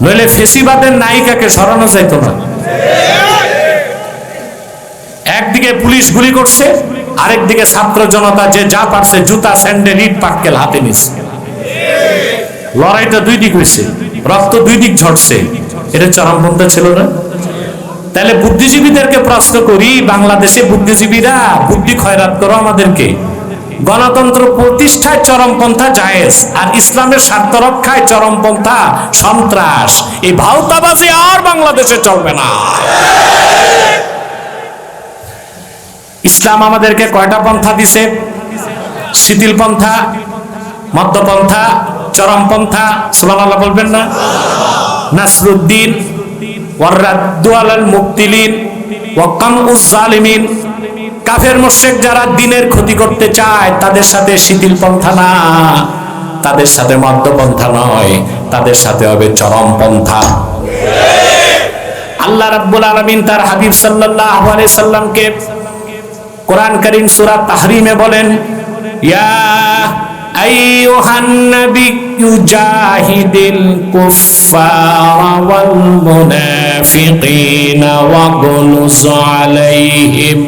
নইলে ফেসিবাদের নায়িকাকে সরানো যাইতো না। একদিকে পুলিশ গুলি করছে, আরেকদিকে ছাত্র জনতা যে যা পারছে জুতা স্যান্ডেল ইট পাটকেল হাতে নিচ্ছে। লড়াইটা দুই দিক হয়েছে, রক্ত দুই দিক ঝরছে, এটা চরমপন্থা ছিল না? তাহলে বুদ্ধিজীবীদেরকে প্রশ্ন করি, বাংলাদেশে বুদ্ধিজীবীরা বুদ্ধি খয়রাত করো আমাদেরকে, গণতন্ত্র প্রতিষ্ঠায় চরমপন্থা জায়েজ, আর ইসলামের স্বার্থ রক্ষায় চরমপন্থা সন্ত্রাস। এই ভাওতাবাজি আর বাংলাদেশে চলবে না। ইসলাম আমাদেরকে কয়টা পন্থা দিছে? শিথিল পন্থা, মধ্যপন্থা, চরমপন্থা। সুবহানাল্লাহ বলবেন না? নাসরুদ্দিন ওয়ারাদ্দু আলাল মুবতিলিন ওয়া কামউজ জালিমিন। কাফের মুশরিক যারা দ্বীনের ক্ষতি করতে চায় তাদের সাথে শিথিল পন্থা না, তাদের সাথে মধ্যপন্থা নয়, তাদের সাথে হবে চরমপন্থা। আল্লাহ রাব্বুল আলামিন তার হাবিব সাল্লাল্লাহু আলাইহি সাল্লামকে কোরআন কারীম সূরা তাহরিমে বলেন, ইয়া আইয়ুহান নাবিয়্যু জাহিদিল কুফফারা ওয়াল মুনাফিকিনা ওয়াগলুজ আলাইহিম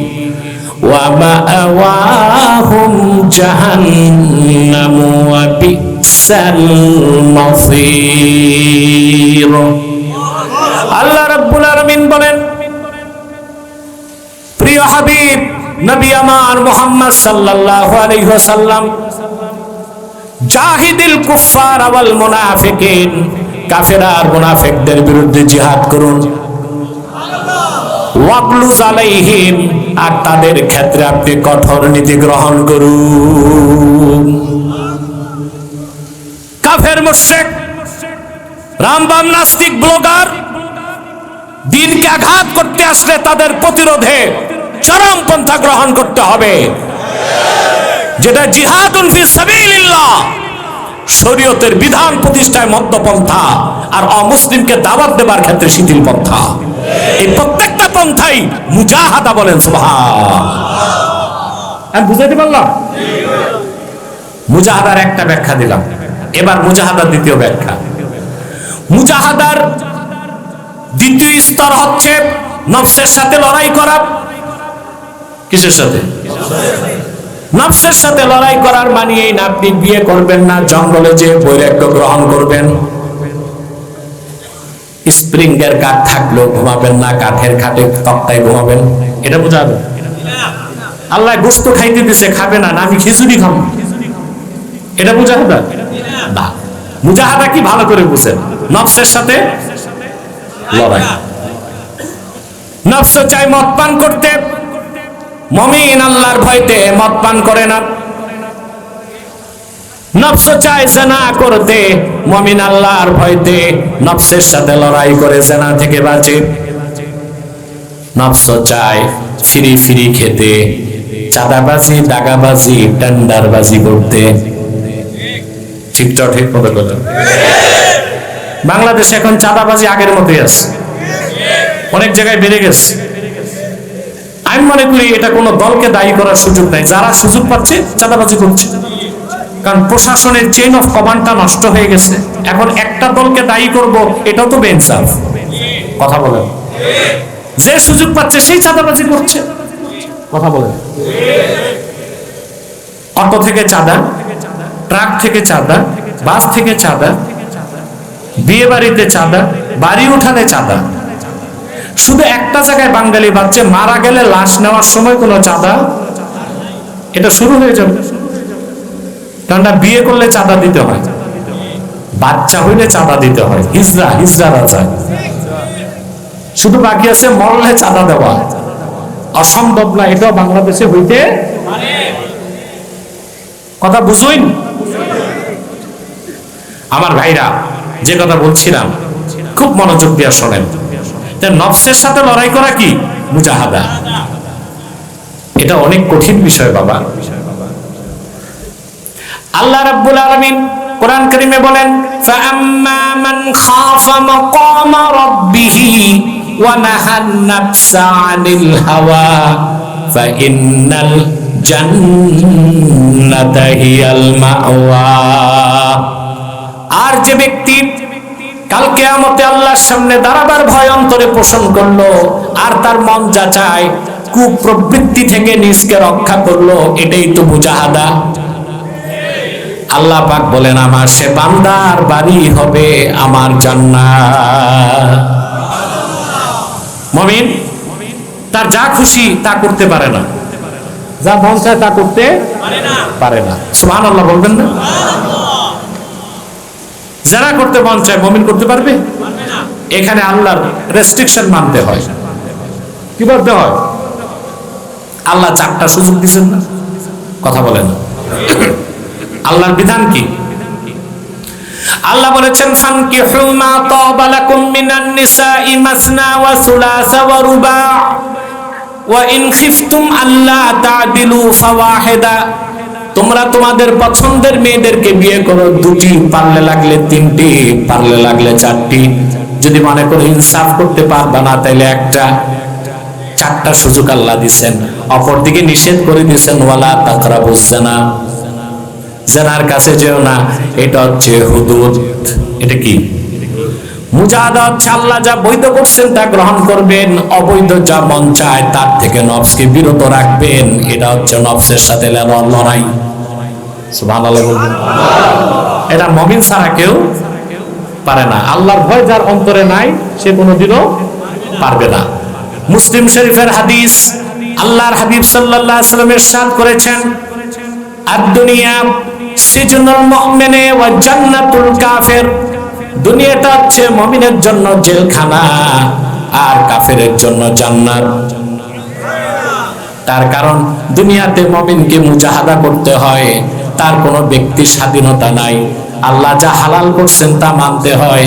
ওয়া মাআওয়াহুম জাহান্নাম ওয়া বিসাল মাসীর। আল্লাহ রাব্বুল আলামিন বলেন, প্রিয় হাবিব নবী আমার মুহাম্মদ সাল্লাল্লাহু আলাইহি ওয়াসাল্লাম, জাহিদিল কুফার ওয়াল মুনাফিকিন, কাফের আর মুনাফিকদের বিরুদ্ধে জিহাদ করুন। ওয়াগলুজ আলাইহিম, আর তাদের ক্ষেত্রে আপনি কঠোর নীতি গ্রহণ করুন। কাফের মুশরিক, রামবাম নাস্তিক ব্লগার দিনকে আঘাত করতে আসলে তাদের প্রতিরোধে চরম পন্থা গ্রহণ করতে হবে, যেটা জিহাদুন ফি সাবিলিল্লাহ, শরীয়তের বিধান প্রতিষ্ঠায় মধ্যপন্থা, আর অমুসলিমকে দাওয়াত দেবার ক্ষেত্রে শিথিল পন্থা। এই প্রত্যেকটা পন্থাই মুজাহাদা বলেন সুবহান। আমি বুঝাইতে পারলাম? মুজাহাদার একটা ব্যাখ্যা দিলাম, এবার মুজাহাদার দ্বিতীয় ব্যাখ্যা। মুজাহাদার দ্বিতীয় স্তর হচ্ছে নফসের সাথে লড়াই করা। কিসের সাথে? নফসের সাথে লড়াই করার মানে এই না আপনি বিয়ে করবেন না, জঙ্গলে যে বৈরাগ্য গ্রহণ করবেন, স্প্রিং এর কাঠ থাকলেও ঘুমাবেন না, কাঠের খাটে তক্তায় ঘুমাবেন, এটা বুঝাবে? আল্লাহ গোশত খাইতে দিছে, খাবে না, আমি খিচুড়ি খাবো, এটা মুজাহাদা না। মুজাহাদা কি ভালো করে বুঝেন, নফসের সাথে লড়াই। নফস চাই মদ পান করতে, মুমিন আল্লাহর ভয়তে মদ পান করে না। নফস চায় জিনা করতে, মুমিন আল্লাহর ভয়তে নফসের সাথে লড়াই করে জিনা থেকে বাঁচে। নফস চায় ফ্রি ফ্রি খেতে, চাঁদাবাজি, দাগাবাজি, টেন্ডারবাজি করতে। ঠিক মতো বলেন। বাংলাদেশে এখন চাঁদাবাজি আগের মতোই আছে, অনেক জায়গায় বেড়ে গেছে। আমি মনে করি এটা কোনো দলকে দায়ী করার সুযোগ নাই, যারা সুযোগ পাচ্ছে চাঁদাবাজি করছে। কারণ প্রশাসনের চেইন অফ কমান্ডটা নষ্ট হয়ে গেছে। এখন একটা দলকে দায়ী করব, এটাও তো বেইনসাফ। কথা বলেন, যে সুযোগ পাচ্ছে সেই চাঁদাবাজি করছে। কথা বলেন, অটো থেকে চাঁদা, ট্রাক থেকে চাঁদা, বাস থেকে চাঁদা, বিয়ে বাড়িতে চাঁদা, বাড়ি উঠানে চাঁদা। শুধু একটা জায়গায় বাঙালি বাচ্চা মারা গেলে লাশ নেওয়ার সময় কোনো চাঁদা, এটা শুরু হয়ে যাবে। কারণ বিয়ে করলে চাঁদা দিতে হয়, বাচ্চা হইলে চাঁদা দিতে হয়, হিজড়া রাজা। শুধু বাকি আছে মরলে চাঁদা দেওয়া। অসম্ভব না, এটাও বাংলাদেশে হইতে কথা বুঝুন। আমার ভাইরা, যে কথা বলছিলাম খুব মনোযোগ দিয়ে শোনেন। নফসের সাথে লড়াই করা কি মুজাহাদা, এটা অনেক কঠিন বিষয় বাবা। আল্লাহ রাব্বুল আলামিন কোরআন কারীমে বলেন, ফাআম্মা মান খাফা মাকামা রাব্বিহি ওয়া নাহান নাফসা আনিল হাওয়া ফাইন্নাল জান্নাতা হিয়াল মাওয়া। আর যে ব্যক্তি কাল কিয়ামতে আল্লাহর সামনে দাঁড়াবার ভয় অন্তরে পোষণ করলো, আর তার মন যা চায় কুপ্রবৃত্তি থেকে নিজকে রক্ষা করলো, এটাই তো মুজাহাদা। আল্লাহ পাক বলেন, আমার সে বান্দার বাড়ি হবে আমার জান্নাত। মুমিন তার যা খুশি তা করতে পারে না, যা মন চায় তা করতে পারে না। সুবহানাল্লাহ বলবেন না? যারা করতে মন চায় মুমিন করতে পারবে? এখানে আল্লাহর রেস্ট্রিকশন মানতে হয়। কি বলতে হয়? আল্লাহ চারটা সুযোগ দিয়েছেন না, কথা বলেন। আল্লাহর বিধান কি? আল্লাহ বলেছেন, ফানকিহু মা তাবা লাকুম মিনান নিসাই মাসনা ওয়া সুলাসা ওয়া রুবা ওয়া ইন খিফতুম আল্লা তা'দিলু ফাওয়াহিদা। তোমরা তোমাদের পছন্দের মেয়েদেরকে বিয়ে করো, দুটি, পারলে লাগলে তিনটি, পারলে লাগলে চারটি। যদি মনে করো ইনসাফ করতে পারবা না, তাইলে একটা। চারটা সুযোগ আল্লাহ দিবেন। অপরদিকে নিষেধ করে দিবেন, ওয়ালা তাকরাবুজ জিনা, জিনার কাছে যেও না। এটা হচ্ছে হুদুদ। এটা কি? মুজাহাদা হচ্ছে আল্লাহ যা বৈধ করছেন তা গ্রহণ করবেন, অবৈধ যা মন চায় তার থেকে নফসকে বিরত রাখবেন। এটা হচ্ছে নফসের সাথে লড়াই। সুবহানাল্লাহ বলবেন। এটা মুমিন ছাড়া কেউ পারে না। আল্লাহর ভয় যার অন্তরে নাই সে কোনোদিনও পারবে না। মুসলিম শরীফের হাদিস, আল্লাহর হাবিব সাল্লাল্লাহু আলাইহি ওয়াসাল্লাম ইরশাদ করেছেন, আদ-দুনিয়া সিজনুল মুমিনে ওয়া জান্নাতুল কাফির। দুনিয়াটা হচ্ছে মুমিনের জন্য জেলখানা আর কাফেরের জন্য জান্নাত। তার কারণ দুনিয়াতে মুমিনকে মুজাহাদা করতে হয়, তার কোনো ব্যক্তির স্বাধীনতা নাই। আল্লাহ যা হালাল করছেন তা মানতে হয়,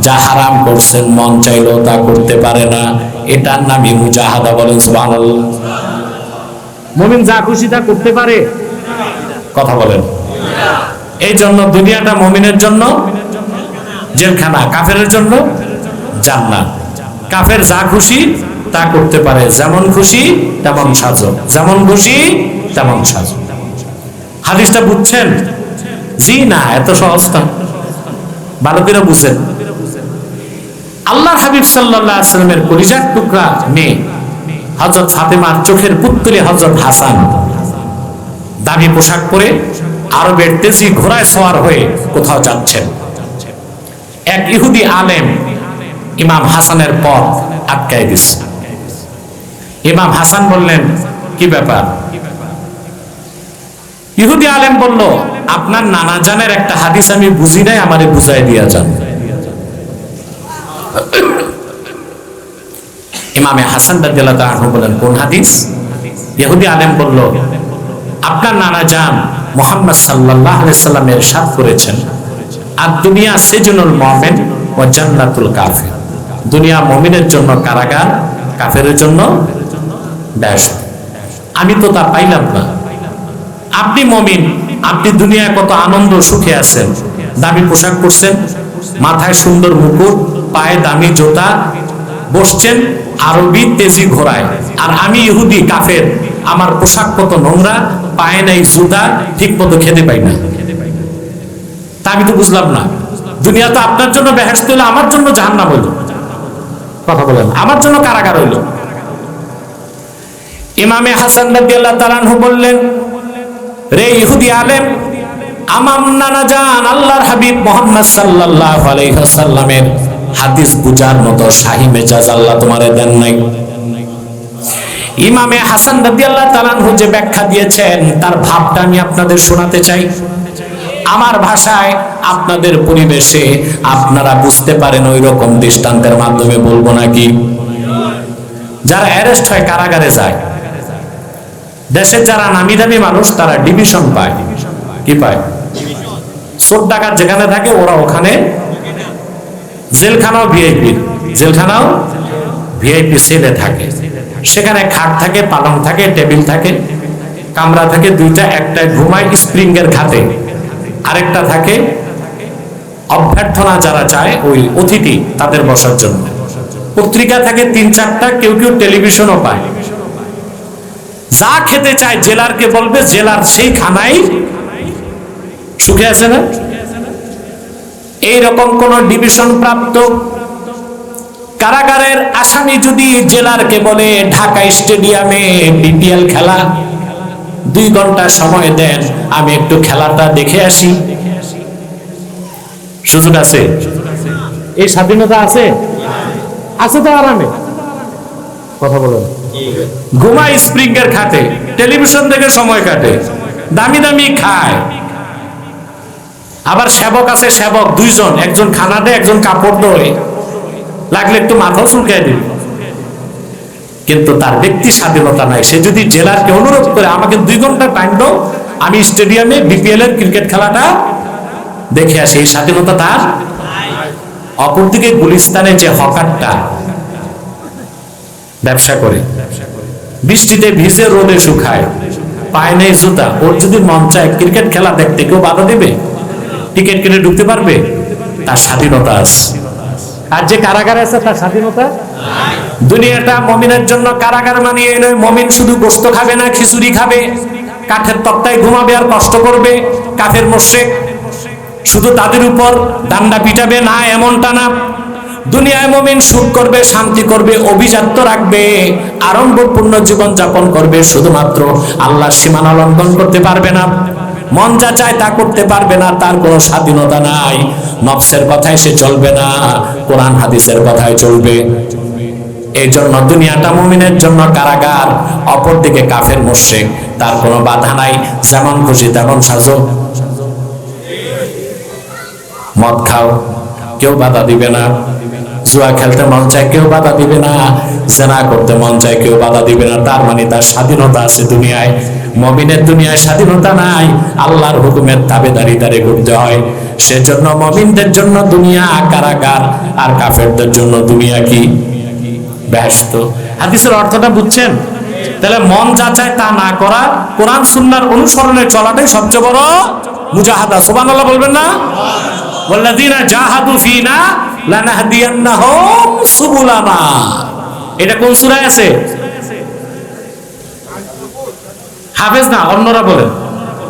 যা হারাম করছেন মন চাইলেও তা করতে পারে না। এটার নামই মুজাহাদা। বলেন সুবহানাল্লাহ। মুমিন যা খুশি তা করতে পারে? কথা বলেন। এই জন্য দুনিয়াটা মুমিনের জন্য জেলখানা, কাফেরের জন্য জান্নাত। কাফের যা খুশি তা করতে পারে, যেমন খুশি তেমন সাজো, যেমন খুশি তেমন সাজো। হাদিসটা বুঝছেন? জি না, এত সহজ না, ভালো করে বুঝেন। আল্লাহর হাবিব সাল্লাল্লাহু আলাইহি ওয়াসাল্লামের কলিজার টুকরা মেয়ে হযরত ফাতেমার চোখের পুত্র হযরত হাসান দামি পোশাক পরে আরবের তেজি ঘোড়ায় সওয়ার হয়ে কোথাও যাচ্ছেন। এক ইহুদি আলেম ইমাম হাসানের পথ আটকায় দিচ্ছে। ইমাম হাসান বললেন, কি ব্যাপার? ইহুদি আলেম বলল, আপনার নানা জানের একটা হাদিস আমি বুঝি নাই, আমারে বুঝাই দিয়া যান। ইমামে হাসান রাদিয়াল্লাহু তাআলা আনহু বলেন, কোন হাদিস? ইহুদি আলেম বলল, আপনার নানা জান মুহাম্মদ সাল্লাল্লাহু আলাইহি ওয়াসাল্লাম ইরশাদ করেছেন, আদ-দুনিয়া সিজনুল মুমিন ওয়া জান্নাতুল কাফির। দুনিয়া মুমিনের জন্য কারাগার, কাফেরের জন্য বেহেশত। আমি তো তা পাইলাম না। আপনি মুমিন, আপনি দুনিয়ায় কত আনন্দ সুখে আছেন, দামি পোশাক পরছেন, মাথায় সুন্দর মুকুট, পায়ে দামি জুতা, বসছেন আরবি তেজি ঘোড়ায়। আর আমি ইহুদি কাফের, আমার পোশাক কত নোংরা, পায়ে নাই জুতা, ঠিক মতো খেতে পাই না। তা আমি তো বুঝলাম না। দুনিয়া তো আপনার জন্য বেহেশত হইলো, আমার জন্য জাহান্নাম হইলো। কথা বলেন, আমার জন্য কারাগার হইলো। ইমামে হাসান রাদিয়াল্লাহু তাআলা আনহু বললেন, রে ইহুদি আলেম, আমার নানা জান আল্লাহর হাবিব মুহাম্মদ সাল্লাল্লাহু আলাইহি ওয়াসাল্লামের হাদিস বুঝার মতো শাহী মেজাজ আল্লাহ তোমারে দেন নাই। ইমামে হাসান রাদিয়াল্লাহু তাআলা আনহু যে ব্যাখ্যা দিয়েছেন তার ভাবটা আমি আপনাদের শোনাতে চাই, আমার ভাষায়, আপনাদের পরিবেশে আপনারা বুঝতে পারেন ওই রকম দৃষ্টান্তের মাধ্যমে বলবো নাকি। যারা অ্যারেস্ট হয় কারাগারে যায়, দেশের যারা নামি দামি মানুষ তারা ডিভিশন পায়। কি পায়? চোর ডাকাত যেখানে থাকে ওরা ওখানে, জেলখানাও ভিআইপি, জেলখানাও ভিআইপি সেলে থাকে। সেখানে খাট থাকে, পালং থাকে, টেবিল থাকে, কামরা থাকে দুইটা, একটায় ঘুমায় স্প্রিং এর খাতে, আরেকটা থাকে অভ্যর্থনা যারা চায় ওই অতিথি তাদের বসার জন্য। পত্রিকা থাকে 3-4টা, কেউ কেউ টেলিভিশনও পায়। যা খেতে চায় জেলারকে বলবে, জেলার সেই খানাই সুখে আছে না। এইরকম কোন ডিভিশন প্রাপ্ত কারাগারের আসামি যদি জেলারকে বলে ঢাকা স্টেডিয়ামে বিপিএল খেলা, 2 ঘন্টা সময় দেন, আমি একটু খেলাটা দেখে আসি, সুযোগ আছে? এই স্বাধীনতা আছে? আছে তো আরামে। কথা বলুন। ঘুমায় স্প্রিং এর খাতে, টেলিভিশন দেখে সময় কাটে, দামি দামি খায়। আবার সেবক আছে, সেবক 2 জন, একজন খানা দেয়, একজন কাপড় দেয়, লাগলে একটু মাথাও চুলকায় দিবে। কিন্তু তার ব্যক্তি স্বাধীনতা নাই। সে যদি জেলারকে অনুরোধ করে আমাকে 2 ঘন্টা টাইম দাও, আমি স্টেডিয়ামে বিপিএল এর ক্রিকেট খেলাটা দেখে আসি, এই স্বাধীনতা তার। অপরদিকে গুলিস্তানে যে হকারটা ব্যবসা করে, বৃষ্টিতে ভিজে রোদে শুকায়, পায় নেই জুতা, ওর যদি মন চায় ক্রিকেট খেলা দেখতে, কেউ বাধা দেবে? টিকিট কিনে ঢুকতে পারবে? তার স্বাধীনতা আছে। আর যে কারাগারে আছে তার স্বাধীনতা। দুনিয়াটা মুমিনের জন্য কারাগার মানিয়ে নয়। মুমিন শুধু গোশত খাবে না, খিচুড়ি খাবে, কাঠের তক্তায় ঘুমাবে আর কষ্ট করবে। কাফের মুশরিক শুধু তাদের উপর ডান্ডা পিটাবে না, এমনটা না। দুনিয়ায় মুমিন সুখ করবে, শান্তি করবে, অভিজাত্য রাখবে, আড়ম্বরপূর্ণ জীবন যাপন করবে, শুধুমাত্র আল্লাহর সীমানা লঙ্ঘন করতে পারবে না, মন যা চায় তা করতে পারবে না, তার কোনো স্বাধীনতা নাই, নফসের কথায় সে চলবে না, কোরআন হাদিসের কথায় চলবে। এই জন্য দুনিয়াটা মুমিনের জন্য কারাগার, অপরদিকে কাফের মুশরিক, তার কোনো বাধা নাই, যেমন খুশি তেমন সাজো, মদ খাও কেউ বাধা দিবে না, জুয়া খেলতে মন চায় কেউ বাধা দিবে না, জেনা করতে মন চায় কেউ বাধা দিবে না। তার মানে তার স্বাধীনতা আছে দুনিয়ায়। মুমিনের দুনিয়ায় স্বাধীনতা নাই, আল্লাহর হুকুমের তাবেদারিদারে ঘুরতে হয়। সেজন্য মুমিনদের জন্য দুনিয়া কারাগার, আর কাফেরদের জন্য দুনিয়া কি বেহেশত। হাদিসের অর্থটা বুঝছেন? তাহলে মন যা চায় তা না করা, কোরআন সুন্নাহর অনুসরণে চলাটাই সবচেয়ে বড় মুজাহাদা। সুবহানাল্লাহ বলবেন না? ওয়াল্লাযীনা জাহাদু ফীনা লানাহদিয়ান্নাহুম সুবুলানা। এটা কোন সূরায় আছে? হাফেজ না, অন্যরা বলেন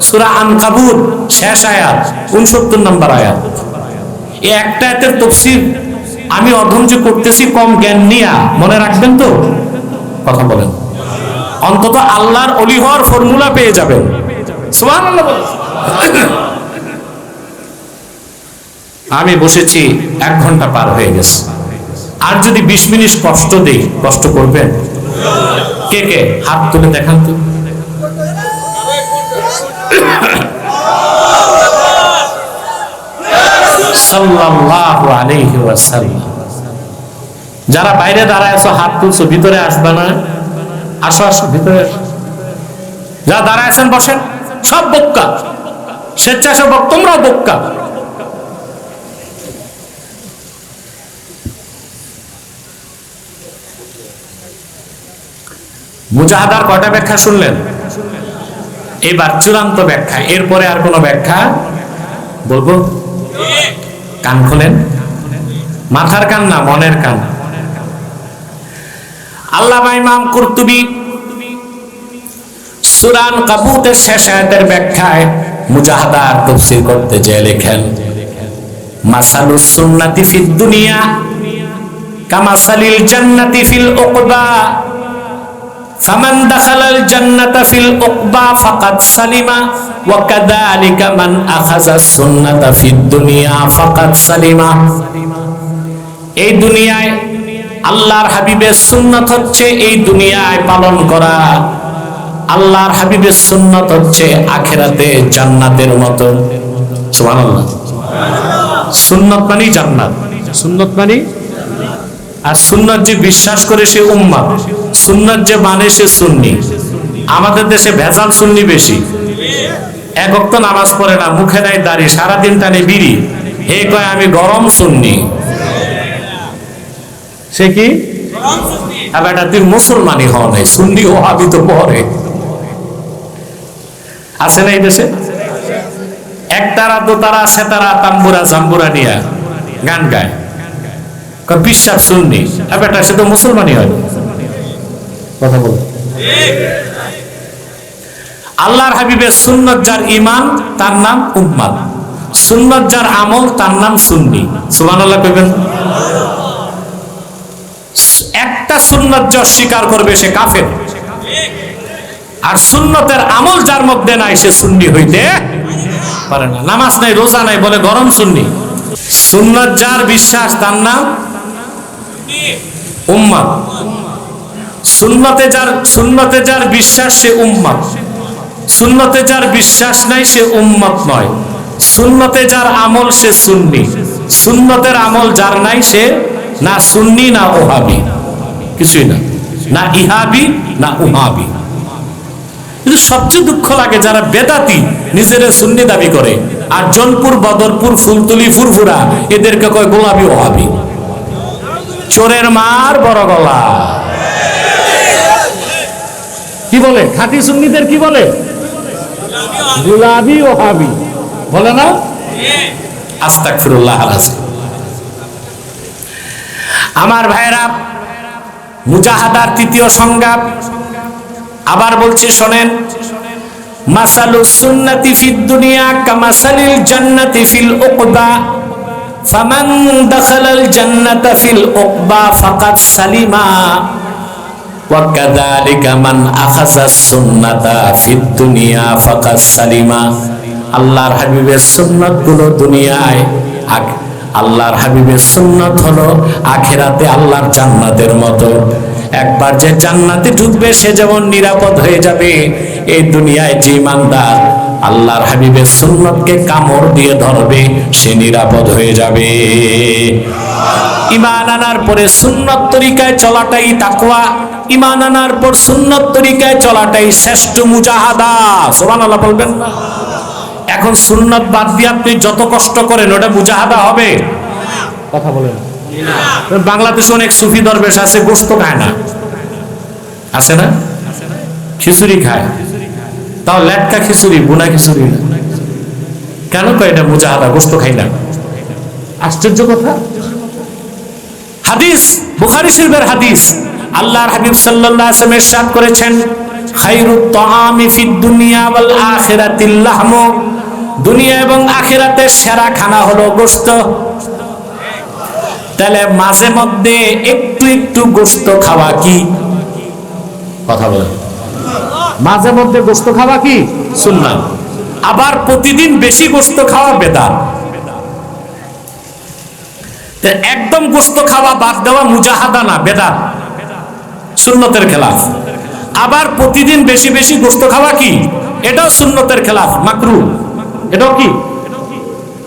সূরা আনকাবুত শেষ আয়াত 69 নম্বর আয়াত। এই একটা আয়াতের তাফসীর আমি অধ্যয়ন করতেছি কম জ্ঞান নিয়া, মনে রাখবেন তো? কথা বলেন, অন্তত আল্লাহর ওলি হওয়ার ফর্মুলা পেয়ে যাবেন। সুবহানাল্লাহ বলেন। আমি বসেছি 1 ঘন্টা পার হয়ে গেছে, আর যদি 20 মিনিট কষ্ট দেই, কষ্ট করবেন? কে কে হাত তুলে দেখান তো। সাল্লাল্লাহু আলাইহি ওয়াসাল্লাম। যারা বাইরে দাঁড়ায় আছো হাত তুলছো, ভিতরে আসবে না? আসো আসো ভিতরে আসো। যারা দাঁড়ায় আছেন বসেন, সব বোক্কা, স্বেচ্ছাসেবক তোমরাও বোক্কা। মুজাহাদার কয়টা ব্যাখ্যা শুনলেন? এবার চূড়ান্ত ব্যাখ্যা, এরপরে আর কোনো ব্যাখ্যা বলবো? কান খোলেন, মাথার কান না, মনের কান। আল্লামা ইমাম কুরতুবী সূরা আনকাবুতের শেষ আয়াতের ব্যাখ্যায় মুজাহাদার তাফসীর করতে যেয়ে লেখেন, মাসালুস সুন্নাতি ফিদ দুনিয়া কামাসালিল জান্নাতি ফিল উকবা ফামান দাখালাল জান্নাতা ফিল উকবা ফাকাদ সালিমা ওয়া কাযালিকা মান আখাযাস সুন্নাতা ফিদ দুনিয়া ফাকাদ সালিমা। এই দুনিয়ায় আল্লাহর হাবিবের সুন্নাত হচ্ছে এই দুনিয়ায় পালন করা, আল্লাহর হাবিবের সুন্নাত হচ্ছে আখিরাতে জান্নাতের মতো। সুবহানাল্লাহ। সুন্নাত মানে জান্নাত, সুন্নাত মানে, আর সুন্নাত যে বিশ্বাস করে সে উম্মাত, সুন্নাত যে মানে সে সুন্নি। আমাদের দেশে ভেজাল সুন্নি বেশি, এক ওয়াক্ত নামাজ পড়ে না, মুখে নাই দাড়ি, সারাদিন টানে বিড়ি, হে কয় আমি গরম সুন্নি। সে কি বেটা, তুই মুসলমানই হওয়া নাই, সুন্নি ওহাবি তো পরে আছে না এই দেশে? একতারা দোতারা সেতারা তাম্বুরা জাম্বুরা নিয়া গান গায়, বিশ্বাস সুন্নি। বেটা সে তো মুসলমানই হয়। কথা বল। আল্লাহর হাবিবের সুন্নাত যার ঈমান তার নাম উম্মাত, সুন্নাত যার আমল তার নাম সুন্নি। সুবহানাল্লাহ কইবেন? একটা সুন্নাত যে অস্বীকার করবে সে কাফের, আর সুন্নতের আমল যার মধ্যে নাই সে সুন্নি হইতে পারে না। নামাজ নাই, রোজা নাই, বলে গরম সুন্নি। সুন্নাত যার বিশ্বাস তার নাম উম্মাত, সুন্নতে যার বিশ্বাস সে উম্মাত, সুন্নতে যার বিশ্বাস নাই সে উম্মাত নয়। সুন্নতে যার আমল সে সুন্নি, সুন্নতের আমল যার নাই সে না সুন্নি না ওহাবি, কিছুই না, না ইহাবি না উহাবি। কিন্তু সবচেয়ে দুঃখ লাগে যারা বেদাতি নিজেরা সুন্নি দাবি করে, আর জনপুর, বদরপুর, ফুলতুলি, ফুরফুরা এদেরকে কয় গোলাপি ওহাবি। চোরের মার বড় গলা। কি বলে খাঁটি সুন্নিদের? কি বলে? গোলাপি ওহাবি বলে না? আস্তাগফিরুল্লাহ আলাইহি। আমার ভাইরা, মুজাহাদার তৃতীয় সংজ্ঞা আবার বলছি শোনেন, মাসালুস সুন্নাতি ফিদ দুনিয়া কামাসালিল জান্নাতি ফিল উকবা ফামান দাখালাল জান্নাতা ফিল উকবা ফাকাদ সালিমা ওয়া কাযালিকা মান আখাযা সুন্নাতা ফিদ দুনিয়া ফাকাদ সালিমা। আল্লাহর হাবিবের সুন্নাতগুলো দুনিয়ায়, আল্লাহর হাবিবের সুন্নাত হলো আখিরাতে আল্লাহর জান্নাতের মতো। একবার যে জান্নাতে ঢুকবে সে যেমন নিরাপদ হয়ে যাবে, এই দুনিয়ায় যে ইমানদার আল্লাহর হাবিবের সুন্নতকে কামড় দিয়ে ধরবে সে নিরাপদ হয়ে যাবে। ঈমান আনার পরে সুন্নত তরিকায় চলাটাই তাকওয়া, ঈমান আনার পর সুন্নত তরিকায় চলাটাই শ্রেষ্ঠ মুজাহাদা। সুবহানাল্লাহ বলবেন না? এখন সুন্নত বাদ দিয়ে আপনি যত কষ্ট করেন ওটা মুজাহাদা হবে? কথা বলেন। বাংলাদেশে অনেক সুফি দরবেশ আছে, গোশত খায় না, আছে না? খিচুড়ি খায়, তাও লেটকা খিচুড়ি, বুনা খিচুড়ি না। কেন কয় এটা মুজাহাদা, গোশত খাই না? আশ্চর্য কথা। হাদিস, বুখারী শরীফের হাদিস, আল্লাহর হাবিব সাল্লাল্লাহু আলাইহি ওয়াসাল্লাম ইরশাদ করেছেন, খায়রুত তাআমি ফিদ দুনিয়া ওয়াল আখিরাতিল লাহমু, দুনিয়া এবং আখিরাতের সেরা খানা হলো গোশত। তাহলে মাঝে মধ্যে একটু একটু গোশত খাওয়া কি? কথা বলেন। মাঝে মধ্যে গোশত খাওয়া কি সুন্নাত, আবার প্রতিদিন বেশি গোশত খাওয়া বেদাত। একদম গোশত খাওয়া বাদ দেওয়া মুজাহাদা না, বেদাত, সুন্নতের খেলাফ। আবার প্রতিদিন বেশি বেশি গোশত খাওয়া কি? এটাও সুন্নতের খেলাফ, মাকরুহ। এটাও কি?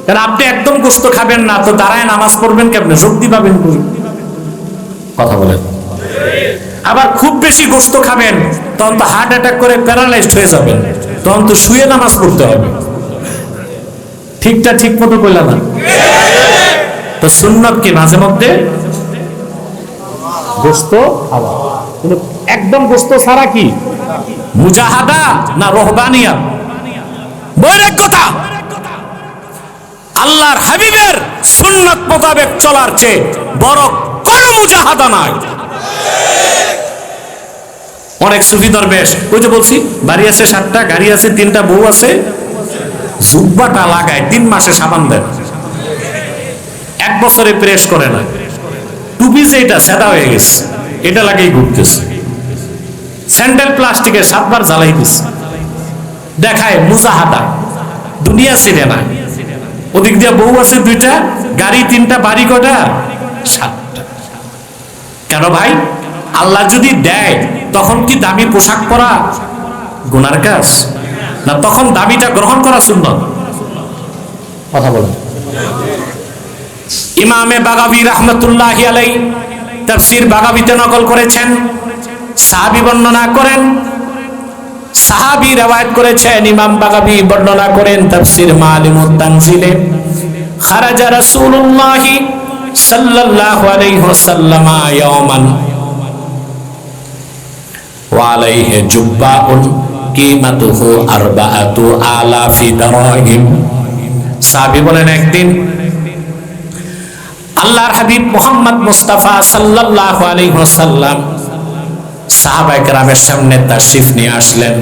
কারণ আপনি একদম গোশত খাবেন না তো দাঁড়ায় নামাজ পড়বেন কেমনে, শক্তি পাবেন কই? কথা বলেন। আবার খুব বেশি গোশত খাবেন তখন তো হার্ট অ্যাটাক করে প্যারালাইজড হয়ে যাবেন, তখন তো শুয়ে নামাজ পড়তে হবে। ঠিকটা ঠিক মতো কইলা না? তো সুন্নাত কি মাঝে মধ্যে গোশত খাওয়া, কিন্তু একদম গোশত ছাড়া কি মুজাহাদা না রহবানিয়াত? বৈরাগ্যতা। আল্লাহর হাবিবের সুন্নাত মোতাবেক চলার চেয়ে বড় কোন মুজাহাদা নাই। অনেক সুফি দরবেশ, ওই যে বলছি বাড়ি আছে 7টা, গাড়ি আছে 3টা, বউ আছে, জুব্বাটা লাগায় 3 মাসে সাবান দেন, 1 বছরে প্রেস করে না। টুপি যে এটা সেদা হয়ে গেছে, এটা লাগিয়ে ঘুরতেছে। স্যান্ডেল প্লাস্টিকের 7 বার জ্বালাই দিচ্ছে, দেখায় মুজাহাদা, দুনিয়া চিনে না। ওদিক দিয়ে বউ আছে 2টা, গাড়ি 3টা, বাড়ি কটা? 7টা। কেন ভাই? আল্লাহ যদি দেয় তখন কি দামি পোশাক পরা গুনার কাজ না? তখন দামিটা গ্রহণ করা সুন্নাত। কথা বলেন। ইমামে বাগাবী রাহমাতুল্লাহি আলাইহি তাফসীর বাগাবীতে নকল করেছেন, সাহাবী বর্ণনা করেন, সাহাবী রওয়ায়াত করেছেন, ইমাম বাগাবী বর্ণনা করেন তাফসীর মাআলিমুত তানজিলে, খারাজা রাসূলুল্লাহ সাল্লাল্লাহু আলাইহি ওয়াসাল্লাম ইয়াওমান ওয়া আলাইহি জুব্বাউন কিমাতুহু 4000 দিরহাম। সাহাবী বলেন, একদিন আল্লাহর হাবিব মুহাম্মদ মুস্তাফা সাল্লাল্লাহু আলাইহি ওয়াসাল্লাম সাহাবায়ে কেরামের সামনে তাশরিফ নিয়ে আসলেন।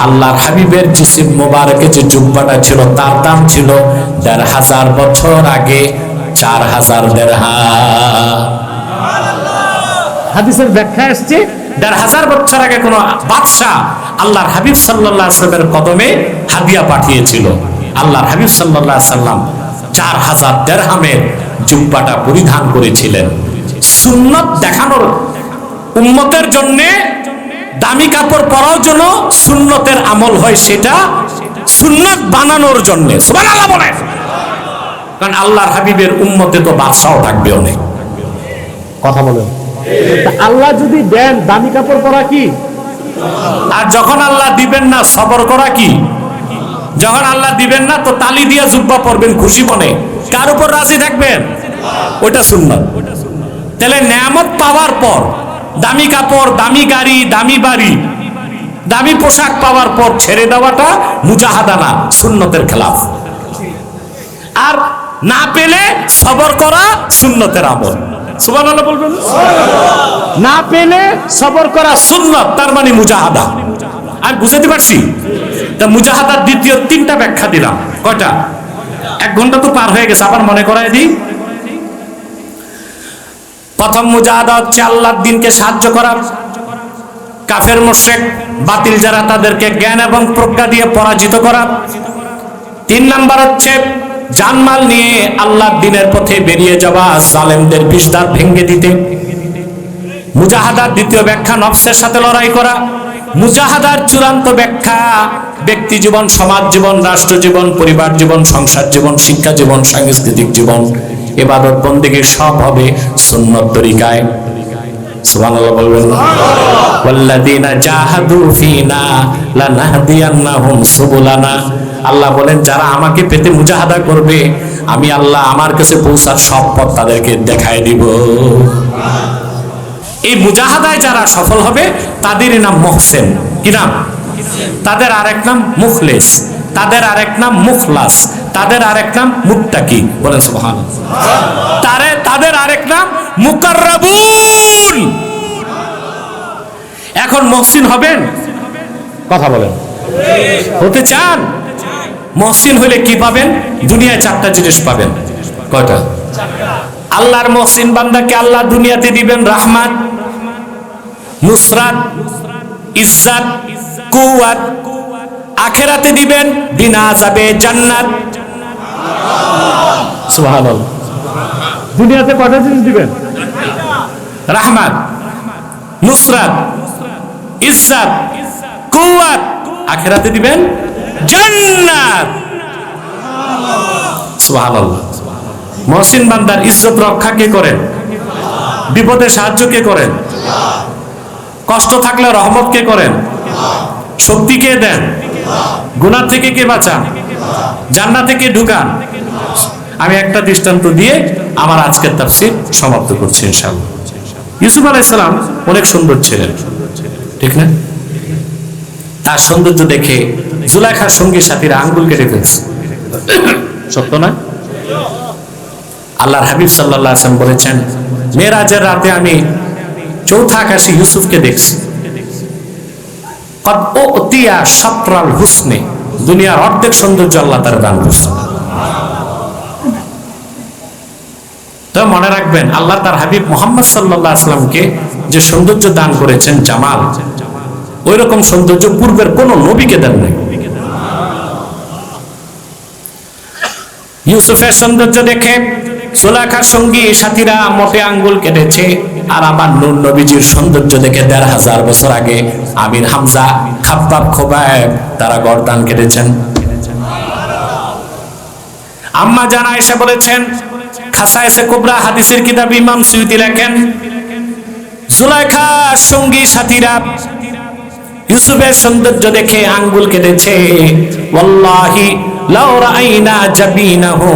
আল্লাহর হাবিবের জিসিম মোবারকে যে জুব্বাটা ছিল তার দাম ছিল 1500 বছর আগে 4000 দিরহাম। হাদিসের ব্যাখ্যা আসছে 1500 বছর আগে কোন বাদশা আল্লাহর হাবিব সাল্লাল্লাহু আলাইহি ওয়াসাল্লামের কদমে হাদিয়া পাঠিয়েছিল। আল্লাহর হাবিব সাল্লাল্লাহু আলাইহি ওয়াসাল্লাম 4000 দিরহামের জুব্বাটা পরিধান করেছিলেন। সুন্নাত দেখানোর, উম্মতের জন্য দামি কাপড় পরাও যেন সুন্নতের আমল হয়, সেটা সুন্নাত বানানোর জন্য। সুবহানাল্লাহ বলেন। কারণ আল্লাহর হাবিবের উম্মতে তো বাদশাও থাকবে অনেক। কথা বলেন। আল্লাহ যদি দেন দামি কাপড় পরা কি, আর যখন আল্লাহ দিবেন না সবর করা কি? যখন আল্লাহ দিবেন না তো তালি দিয়ে জুব্বা পরবেন খুশি মনে, কার উপর রাজি থাকবেন? ওইটা সুন্নাত। তাহলে নেয়ামত পাওয়ার পর দামি কাপড়, দামি গাড়ি, দামি বাড়ি, দামি পোশাক পাওয়ার পর ছেড়ে দেওয়াটা মুজাহাদা না, সুন্নতের খেলাফ। আর না পেলে সবর করা সুন্নতের আমল। সুবহানাল্লাহ বলবেন। না পেলে সবর করা সুন্নাত, তার মানে মুজাহাদা। আমি বুঝাতে পারছি? তা মুজাহাদার দ্বিতীয় 3টা ব্যাখ্যা দিলাম। কয়টা? 1 ঘন্টা তো পার হয়ে গেছে, আবার মনে করায় দিই। প্রথম মুজাহাদা হচ্ছে আল্লাহর দ্বীনকে সাহায্য করা। কাফের মুশরিক বাতিল যারা তাদেরকে জ্ঞান এবং প্রজ্ঞা দিয়ে পরাজিত করা। 3 নাম্বার হচ্ছে জানমাল নিয়ে আল্লাহর দ্বীনের পথে বেরিয়ে যাওয়া, জালেমদের বিস্তার ভেঙে দিতে। মুজাহাদার দ্বিতীয় ব্যাখ্যা নফসের সাথে লড়াই করা। মুজাহাদার চূড়ান্ত ব্যাখ্যা ব্যক্তি জীবন, সমাজ জীবন, রাষ্ট্র জীবন, পরিবার জীবন, সংসার জীবন, শিক্ষা জীবন, সাংস্কৃতিক জীবন, ইবাদত বন্দেগী সব হবে সুন্নত তরিকায়। সুবহানাল্লাহ বলবেন না? ওয়াল্লাযীনা জাহাদু ফীনা লানাহদিয়ান্নাহুম সুবুলানা। আল্লাহ বলেন যারা আমাকে পেতে মুজাহাদা করবে, আমি আল্লাহ আমার কাছে পৌঁছার সব পথ তাদেরকে দেখায় দিব। এই মুজাহাদায় যারা সফল হবে তাদেরই নাম মুহসিন। কি নাম? তাদের আরেক নাম মুখলেস, তাদের আরেক নাম মুখলাস, তাদের আরেক নাম মুত্তাকি। বলেন সুবহানাল্লাহ। তাদের আরেক নাম মুকাররাবুন। এখন মুহসিন হবেন? কথা বলেন, হতে চান? মুহসিন হলে কি পাবেন? দুনিয়ায় 4টা জিনিস পাবেন। কয়টা? আল্লাহর মুহসিন বান্দাকে আল্লাহ দুনিয়াতে দিবেন রাহমাত, নুসরাত, ইজ্জত, কুওয়াত। আখিরাতে দিবেন বিনা আযাবে জান্নাত। সুবহানাল্লাহ। দুনিয়াতে কয়টা জিনিস দিবেন? রাহমাত, নুসরাত, ইজ্জত, কুওয়াত। আখিরাতে দিবেন জান্নাত। সুবহানাল্লাহ। মুহসিন বান্দার ইজ্জত রক্ষা কে করেন? বিপদে সাহায্য কে করেন? কষ্ট থাকলে রহমত কে করেন? শক্তি কে দেন? গুনাহ থেকে কে বাঁচান? জান্নাতে কে ঢুকান? আমি একটা দৃষ্টান্ত দিয়ে আমার আজকের তাফসীর সমাপ্ত করছি ইনশাআল্লাহ। ইউসুফ আলাইহিস সালাম অনেক সুন্দর ছিলেন, ঠিক না? তার সৌন্দর্য দেখে জুলাইখার সঙ্গী সাথীরা আঙ্গুল কেটে ফেলছে। সত্য না? আল্লাহর হাবিব সাল্লাল্লাহু আলাইহি ওয়াসাল্লাম বলেছেন, মেরাজের রাতে আমি চৌথা আকাশে ইউসুফকে দেখছি। কদ উতিয়া শাতরাল হুসনে, দুনিয়ার অর্ধেক সৌন্দর্য আল্লাহ তার দান করছেন। তো মনে রাখবেন, আল্লাহ তার হাবিব মুহাম্মদ সাল্লাল্লাহু আলাইহি ওয়াসাল্লামকে যে সৌন্দর্য দান করেছেন, জামাল, ওই রকম সৌন্দর্য পূর্বের কোন নবীকে দেন নাই। ইউসুফের সৌন্দর্য দেখে জুলাইখার সঙ্গী সাথীরা মোটে আঙ্গুল কেটেছে। আর আমার নূর নবীজির সৌন্দর্য দেখে 1500 বছর আগে আমির, হামজা, খাব্বাব, খোবায়েব তারা গর্দান কেটেছেন। আম্মা জান আয়েশা বলেছেন, খাসায়েসে কুবরা হাদিসের কিতাব ইমাম সুয়ুতী লেখেন, জুলাইখার সঙ্গী সাথীরা ইউসুফের সৌন্দর্য দেখে আঙ্গুল কেটেছে। ওয়াল্লাহি লাউ রাআইনা জাবিনাহু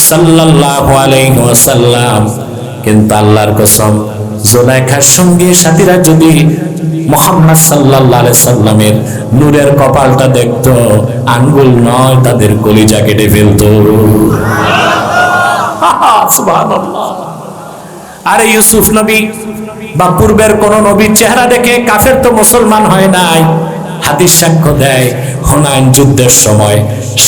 সাল্লাল্লাহু আলাইহি ওয়াসাল্লাম। কিন্তু আল্লাহর কসম, জুলাইখার সঙ্গী সাথীরা যদি মুহাম্মদ সাল্লাল্লাহু আলাইহি সাল্লামের নূরের কপালটা দেখতো, আঙ্গুল নয় তাদের কলিজা কেটে ফেলতো। সুবহানাল্লাহ। আরে ইউসুফ নবী বা পূর্বের কোন নবীর চেহারা দেখে কাফের তো মুসলমান হয় নাই। হাদিস সাক্ষ্য দেয়, হুনাইন যুদ্ধের সময়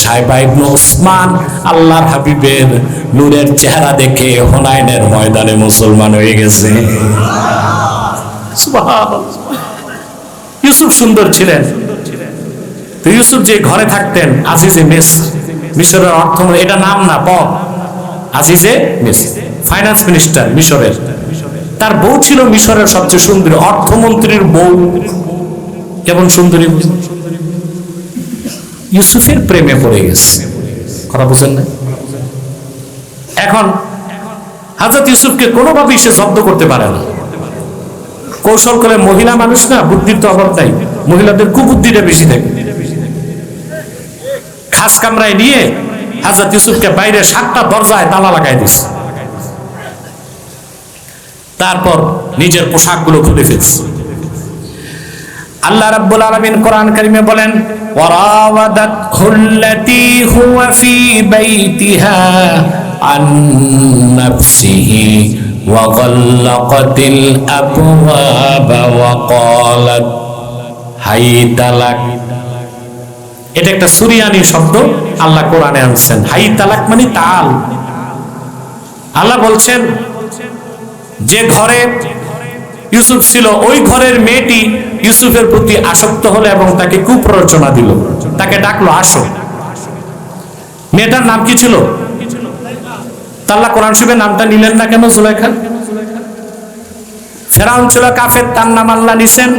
সাইবা ইবনে উসমান আল্লাহর হাবিবের নূরের চেহারা দেখে হুনাইনের ময়দানে মুসলমান হয়ে গেছে। সুবহানাল্লাহ। ইউসুফ সুন্দর ছিলেন। তো ইউসুফ যে ঘরে থাকতেন, আজিজে মিসর, মিশরের অর্থ, এটা নাম না, পদ। আজিজে মিসর, ফাইন্যান্স মিনিস্টার মিশরের। তার বউ ছিল মিশরের সবচেয়ে সুন্দরী, অর্থমন্ত্রীর বউ। কেমন সুন্দরী! ইউসুফের প্রেমে পড়ে গেছে। কথা বুঝেন না? এখন হযরত ইউসুফকে কোনোভাবেই সে জব্দ করতে পারে না। কৌশল করে, মহিলা মানুষ না, বুদ্ধির তো অভাব নাই, মহিলাদের কুবুদ্ধিটা বেশি থাকে। খাস কামরায় নিয়ে হযরত ইউসুফকে বাইরে 7টা দরজায় তালা লাগাই দিছে। তারপর নিজের পোশাকগুলো খুলে ফেলছে। আল্লাহ রাব্বুল আলামিন কোরআন কারীমে বলেন, ওয়ারাওয়াদাতহুল্লাতী হুয়া ফী বাইতিহা আন নাফসিহি ওয়া গাল্লাকাতিল আবওয়াবা ওয়া ক্বালাত হাই তালাক। এটা একটা সুরিয়ানি শব্দ আল্লাহ কোরআনে আনছেন। হাই তালাক মানে তাল। আল্লাহ বলছেন, যে ঘরে ইউসুফ ছিল ওই ঘরের মেয়েটি ইউসুফের প্রতি আসক্ত হলো এবং তাকে কুপ্ররোচনা দিল, তাকে ডাকলো আসো। মেয়েটার নাম কি ছিল? আল্লাহ কোরআন শরীফে নামটা নিলেন না কেন? জুলাইখা। ফেরাউন ছিল কাফের, তার নাম আল্লাহ নিছেন।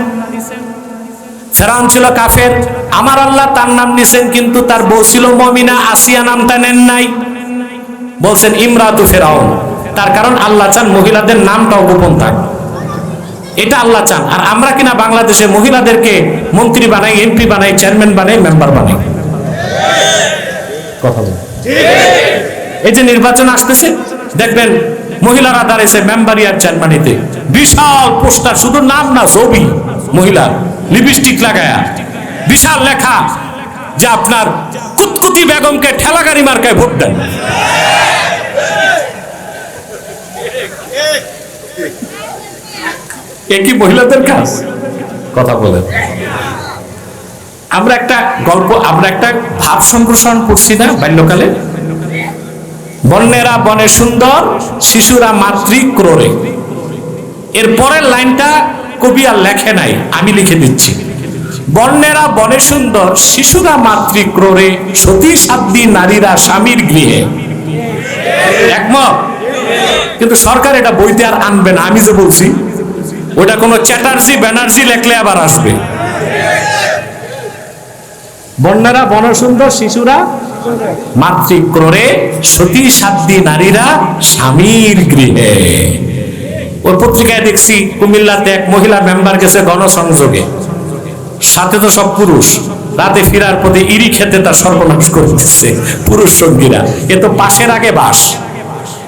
ফেরাউন ছিল কাফের, আমার আল্লাহ তার নাম নিছেন, কিন্তু তার বউ ছিল মুমিনা, আসিয়া নামটা নেন নাই, বলছেন ইমরাতু ফেরাউন। তার কারণ আল্লাহ চান মহিলাদের নামটাও গোপন থাক, এটা আল্লাহ চান। আর আমরা কিনা বাংলাদেশে মহিলাদেরকে মন্ত্রী বানাই, এমপি বানাই, চেয়ারম্যান বানাই, মেম্বার বানাই। কথা বল। এই যে নির্বাচন আসতেছে, দেখবেন মহিলারা দাঁড়িয়েছে মেম্বারি আর চেয়ারম্যানিতে, বিশাল পোস্টার, শুধু নাম না ছবি, মহিলা লিপস্টিক লাগায়া, বিশাল লেখা যে আপনার কুতকুতি বেগমকে ঠেলাগাড়ি মার্কায় ভোট দেন। এ কি মহিলাদের কাজ? কথা বলেন। আমরা একটা গল্প, আমরা একটা ভাব সম্প্রসারণ করছি না বাল্যকালে? বন্যেরা বনে সুন্দর, শিশুরা মাতৃ ক্রোড়ে। এর পরের লাইনটা কবি আর লেখে নাই, আমি লিখে দিচ্ছি। বন্যেরা বনে সুন্দর, শিশুরা মাতৃ ক্রোড়ে, সতী সাধ্বী নারীরা স্বামীর গৃহে। একমত? কিন্তু সরকার এটা বইতে আর আনবে না, আমি যে বলছি ওটা কোনো চ্যাটার্জি ব্যানার্জি লেখলে আবার আসবে। বন্যেরা বনসুন্দর, শিশুরা মাতৃক্রোড়ে, সতী সাধ্বী নারীরা স্বামীর গৃহে। ওর পত্রিকায় দেখছি কুমিল্লাতে এক মহিলা মেম্বার গেছে গণসংযোগে, সাথে তো সব পুরুষ, রাতে ফেরার পথে ইরি খেতে তার সর্বনাশ করতেছে পুরুষ সঙ্গীরা। এ তো পাশের আগে বাস,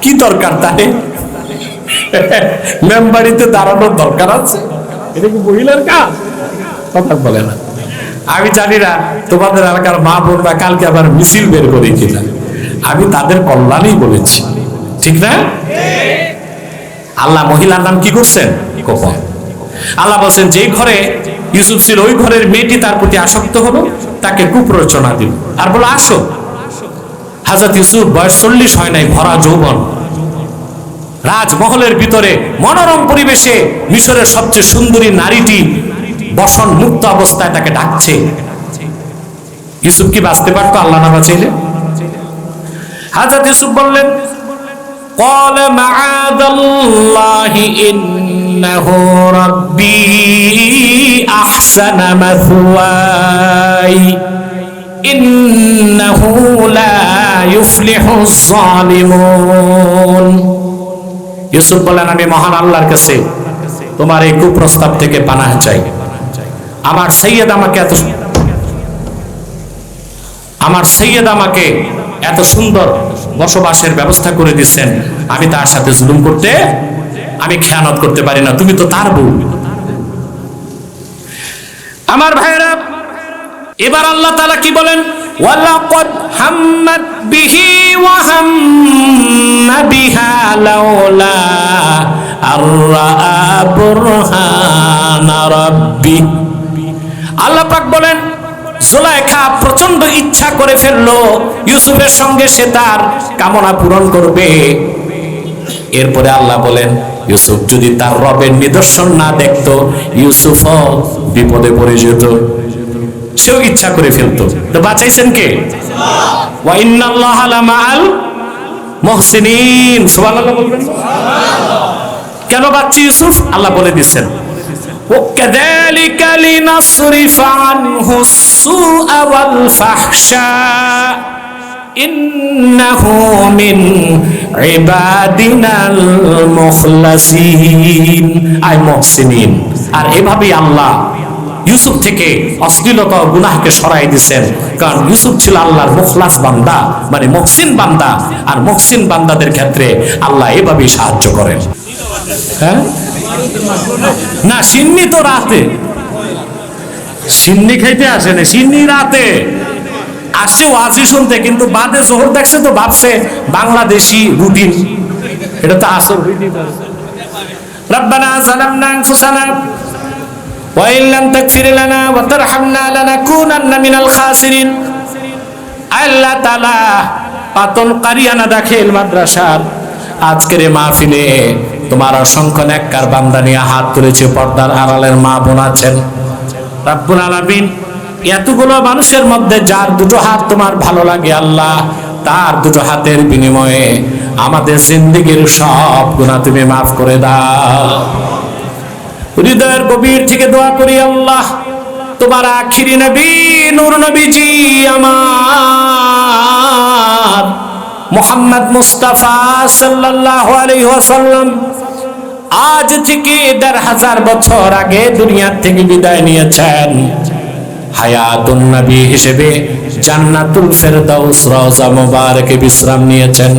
কি দরকার তাহলে মেম্বারিতে দাঁড়ানোর দরকার আছে? এটা কি মহিলার কাজ? কথা বলে না। আমি জানি না তোমাদের এলাকার মা বোনরা কালকে আবার মিছিল বের করে কিনা, আমি তাদের কল্যাণেই বলেছি, ঠিক না? আল্লাহ মহিলার নাম কি করছেন? গোপন। আল্লাহ বলছেন যে ঘরে ইউসুফ ছিল ওই ঘরের মেয়েটি তার প্রতি আসক্ত হলো, তাকে কুপ্ররোচনা দিল আর বলো আসো। হযরত ইউসুফ বয়স 40 হয় নাই, ভরা যৌবন, রাজমহলের ভিতরে মনোরম পরিবেশে মিশরের সবচেয়ে সুন্দরী নারীটি বসন মুক্ত অবস্থায় তাকে ডাকছে। ইউসুফ কি বাঁচতে পারতো আল্লাহ না বাঁচাইলে? হযরত ইউসুফ বললেন قال معاذ الله إنه ربي أحسن مثواي إنه لا يفلح الظالمون। ইউসুফ বলেন আমি মহান আল্লাহর কাছে তোমার এই কুপ্রস্তাব থেকে পানাহ চাই। আমার সৈয়দ আমাকে এত সুন্দর বসবাসের ব্যবস্থা করে দিচ্ছেন, আমি তার সাথে জুলুম করতে, আমি খেয়ানত করতে পারি না, তুমি তো তার বউ। আমার ভাইরা, এবার আল্লাহ তাআলা কি বলেন? ওয়ালাকাদ হাম্মাত বিহি ওয়া হাম্মা বিহা লাউলা আররা বুরহানা রাব্বি। আল্লাহ পাক বলেন জুলাইখা প্রচন্ড ইচ্ছা করে ফেললো ইউসুফের সঙ্গে সে তার কামনা পূরণ করবে। এরপরে আল্লাহ বলেন ইউসুফ যদি তার রবের নিদর্শন না দেখতো, ইউসুফও বিপদে পড়ে যেত। সেও ইচ্ছা করে ফেলতো, তো বাঁচাইছেন কে? ওয়া ইন্নাল্লাহা লামাআল মুহসিনিন। সুবহানাল্লাহ বলবেন। কেন বাঁচছে ইউসুফ? আল্লাহ বলে দিচ্ছেন وكذلك لنصرف عنه السوء والفحشاء إنه من عبادنا المخلصين أي محسنين। আর এভাবেই আল্লাহ ইউসুফ থেকে অশ্লীলতা ও গুনাহকে সরাই দিয়েছেন, কারণ ইউসুফ ছিল আল্লাহর মুখলাস বান্দা, মানে মুহসিন বান্দা। আর মুহসিন বান্দাদের ক্ষেত্রে আল্লাহ এভাবেই সাহায্য করেন। হ্যাঁ না, সিন্নি তো রাতে, সিন্নি খাইতে আসে না, সিন্নি রাতে আসছে ওয়াজি শুনতে, কিন্তু বাদে জোহর দেখছে তো ভাবছে বাংলাদেশি রুটিন, এটা তো আসর। রব্বানা যালামনা আনফুসানা ওয়া ইন লাম তাগফির লানা ওয়া তারহামনা লানাকুনান্না মিনাল খাসিরিন। আল্লাহ তাআলা পাতন কারিয়ানা দাখিল মাদ্রাসার আজকের মাহফিলে তোমার অসংখ্য নেককার বান্দা নিয়ে হাত তুলেছে, পর্দার আড়ালের মা বোন আছেন। রব্বুল আলামিন, এতগুলো মানুষের মধ্যে যার দুটো হাত তোমার ভালো লাগে আল্লাহ, তার দুটো হাতের বিনিময়ে আমাদের জিন্দেগির সব গুনাহ তুমি মাফ করে দাও। হৃদয়ের গভীর থেকে দোয়া করি আল্লাহ, তোমার আখিরি নবী নূর নবীজি আমার মুহাম্মদ মুস্তাফা সাল্লাল্লাহু আলাইহি ওয়াসাল্লাম আজ থেকে ১৫০০ বছর আগে দুনিয়া থেকে বিদায় নিয়েছেন। হায়াতুন নবী হিসেবে জান্নাতুল ফেরদাউস রওজা মুবারকে বিশ্রাম নিয়েছেন।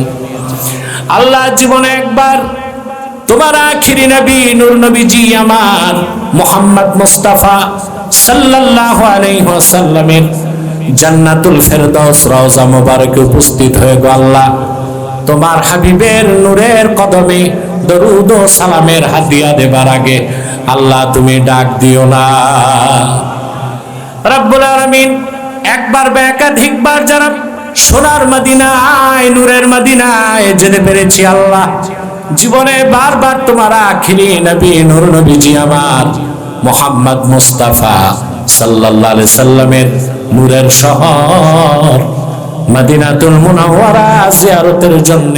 আল্লাহ জীবনে একবার তোমার আখিরি নবী নূর নবীজি আমার মুহাম্মদ মুস্তাফা সাল্লাল্লাহু আলাইহি ওয়াসাল্লামের জান্নাতুল ফেরদাউস রওজা মুবারকে উপস্থিত হয়ে গো আল্লাহ, তোমার হাবিবের নূরের কদমে দরুদ ও সালামের হাদিয়া দেবার আগে আল্লাহ তুমি ডাক দিও না। রব্বুল আলামিন, একবার বা একাধিকবার যারা সোনার মদিনায় নূরের মদিনায় যেতে পেরেছি আল্লাহ, জীবনে বারবার তোমার আখিরি নবী নূর নবীজি আমার মুহাম্মদ মুস্তাফা সাল্লাল্লাহু আলাইহি সাল্লামের নূরের শহর মদিনাতুল মুনাওয়ারা জিয়ারতের জন্য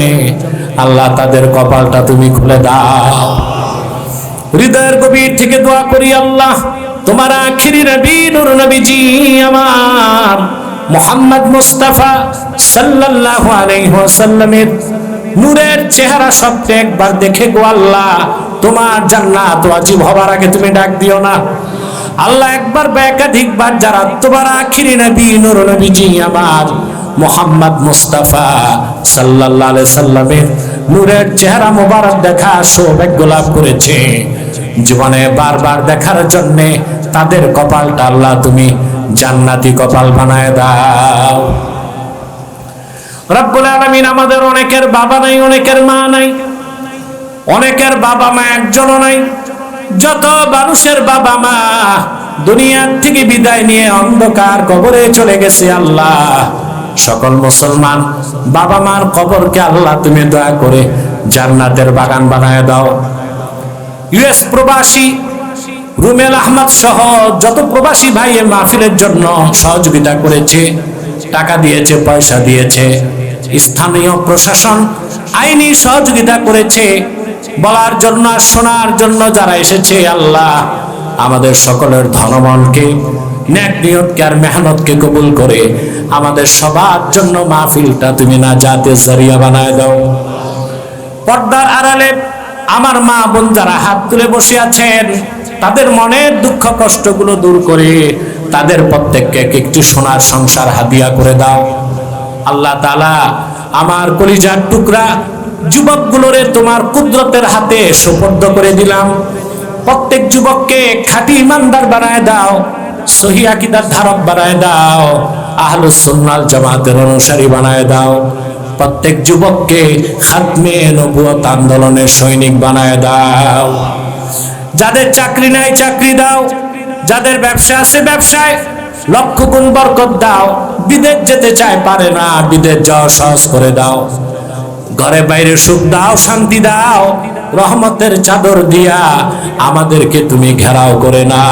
আল্লাহ তাদের কপালটা তুমি খুলে দাও। হৃদয়ের গভীর থেকে দোয়া করি আল্লাহ, তোমার আখিরি নবী নূর নবীজি আমার মুহাম্মদ মুস্তাফা সাল্লাল্লাহু আলাইহি ওয়াসাল্লামের নূরের চেহারা সবটা একবার দেখে গো আল্লাহ, তোমার জান্নাত ওয়াজিব হবার আগে তুমি ডাক দিও না আল্লাহ। একবার বা একাধিকবার যারা তোমার আখিরি নবী নূর নবীজি আমার মুহাম্মদ মুস্তাফা সাল্লাল্লাহু আলাইহি সাল্লামের নূরের চেহারা মোবারক দেখা সৌভাগ্য লাভ করেছে, জীবনে বারবার দেখার জন্য তাদের কপালটা আল্লাহ তুমি জান্নাতি কপাল বানায় দাও। রব্বুল আলামিন, আমাদের অনেকের বাবা নাই, অনেকের মা নাই, অনেকের বাবা মা একজনও নাই। যত মানুষের বাবা মা দুনিয়ার থেকে বিদায় নিয়ে অন্ধকার কবরে চলে গেছে আল্লাহ, সকল মুসলমান বাবা মার কবরকে আল্লাহ তুমি দয়া করে জান্নাতের বাগান বানায় দাও। ইউএস প্রবাসী রুমেল আহমদ সহ যত প্রবাসী ভাই এই মাহফিলের জন্য সহযোগিতা করেছে, টাকা দিয়েছে, পয়সা দিয়েছে, স্থানীয় প্রশাসন আইনি সহযোগিতা করেছে, বলার জন্য শোনার জন্য যারা এসেছে আল্লাহ, আমাদের সকলের ধনমনকে নেক নিয়তকে আর মেহনতকে কবুল করে আমাদের সবার জন্য মাহফিলটা তুমি নাজাতের জরিয়া বানায় দাও। পর্দার আড়ালে আমার মা বোন যারা হাত তুলে বসে আছেন, তাদের মনের দুঃখ কষ্টগুলো দূর করে তাদের প্রত্যেককে একটু সোনার সংসার হাদিয়া করে দাও। আল্লাহ তাআলা, আমার কলিজার টুকরা যুবকগুলোরে তোমার কুদরতের হাতে সুপর্দ করে দিলাম। প্রত্যেক যুবককে খাঁটি ইমানদার বানায় দাও, সহিহ আকীদার ধারক বানায় দাও, আহলুস সুন্নাহ জামাতের অনুসারী বানায় দাও। প্রত্যেক যুবককে খাতমে নবুয়ত আন্দোলনের সৈনিক বানায় দাও। যাদের চাকরি নাই চাকরি দাও, যাদের ব্যবসা আছে ব্যবসায় লক্ষ গুণ বরকত দাও। বিদেশ যেতে চায় পারে না, বিদেশ যাওয়া সহজ করে দাও। ঘরে বাইরে সুখ দাও, শান্তি দাও, রহমতের চাদর দিয়া আমাদেরকে তুমি ঘেরাও করে না।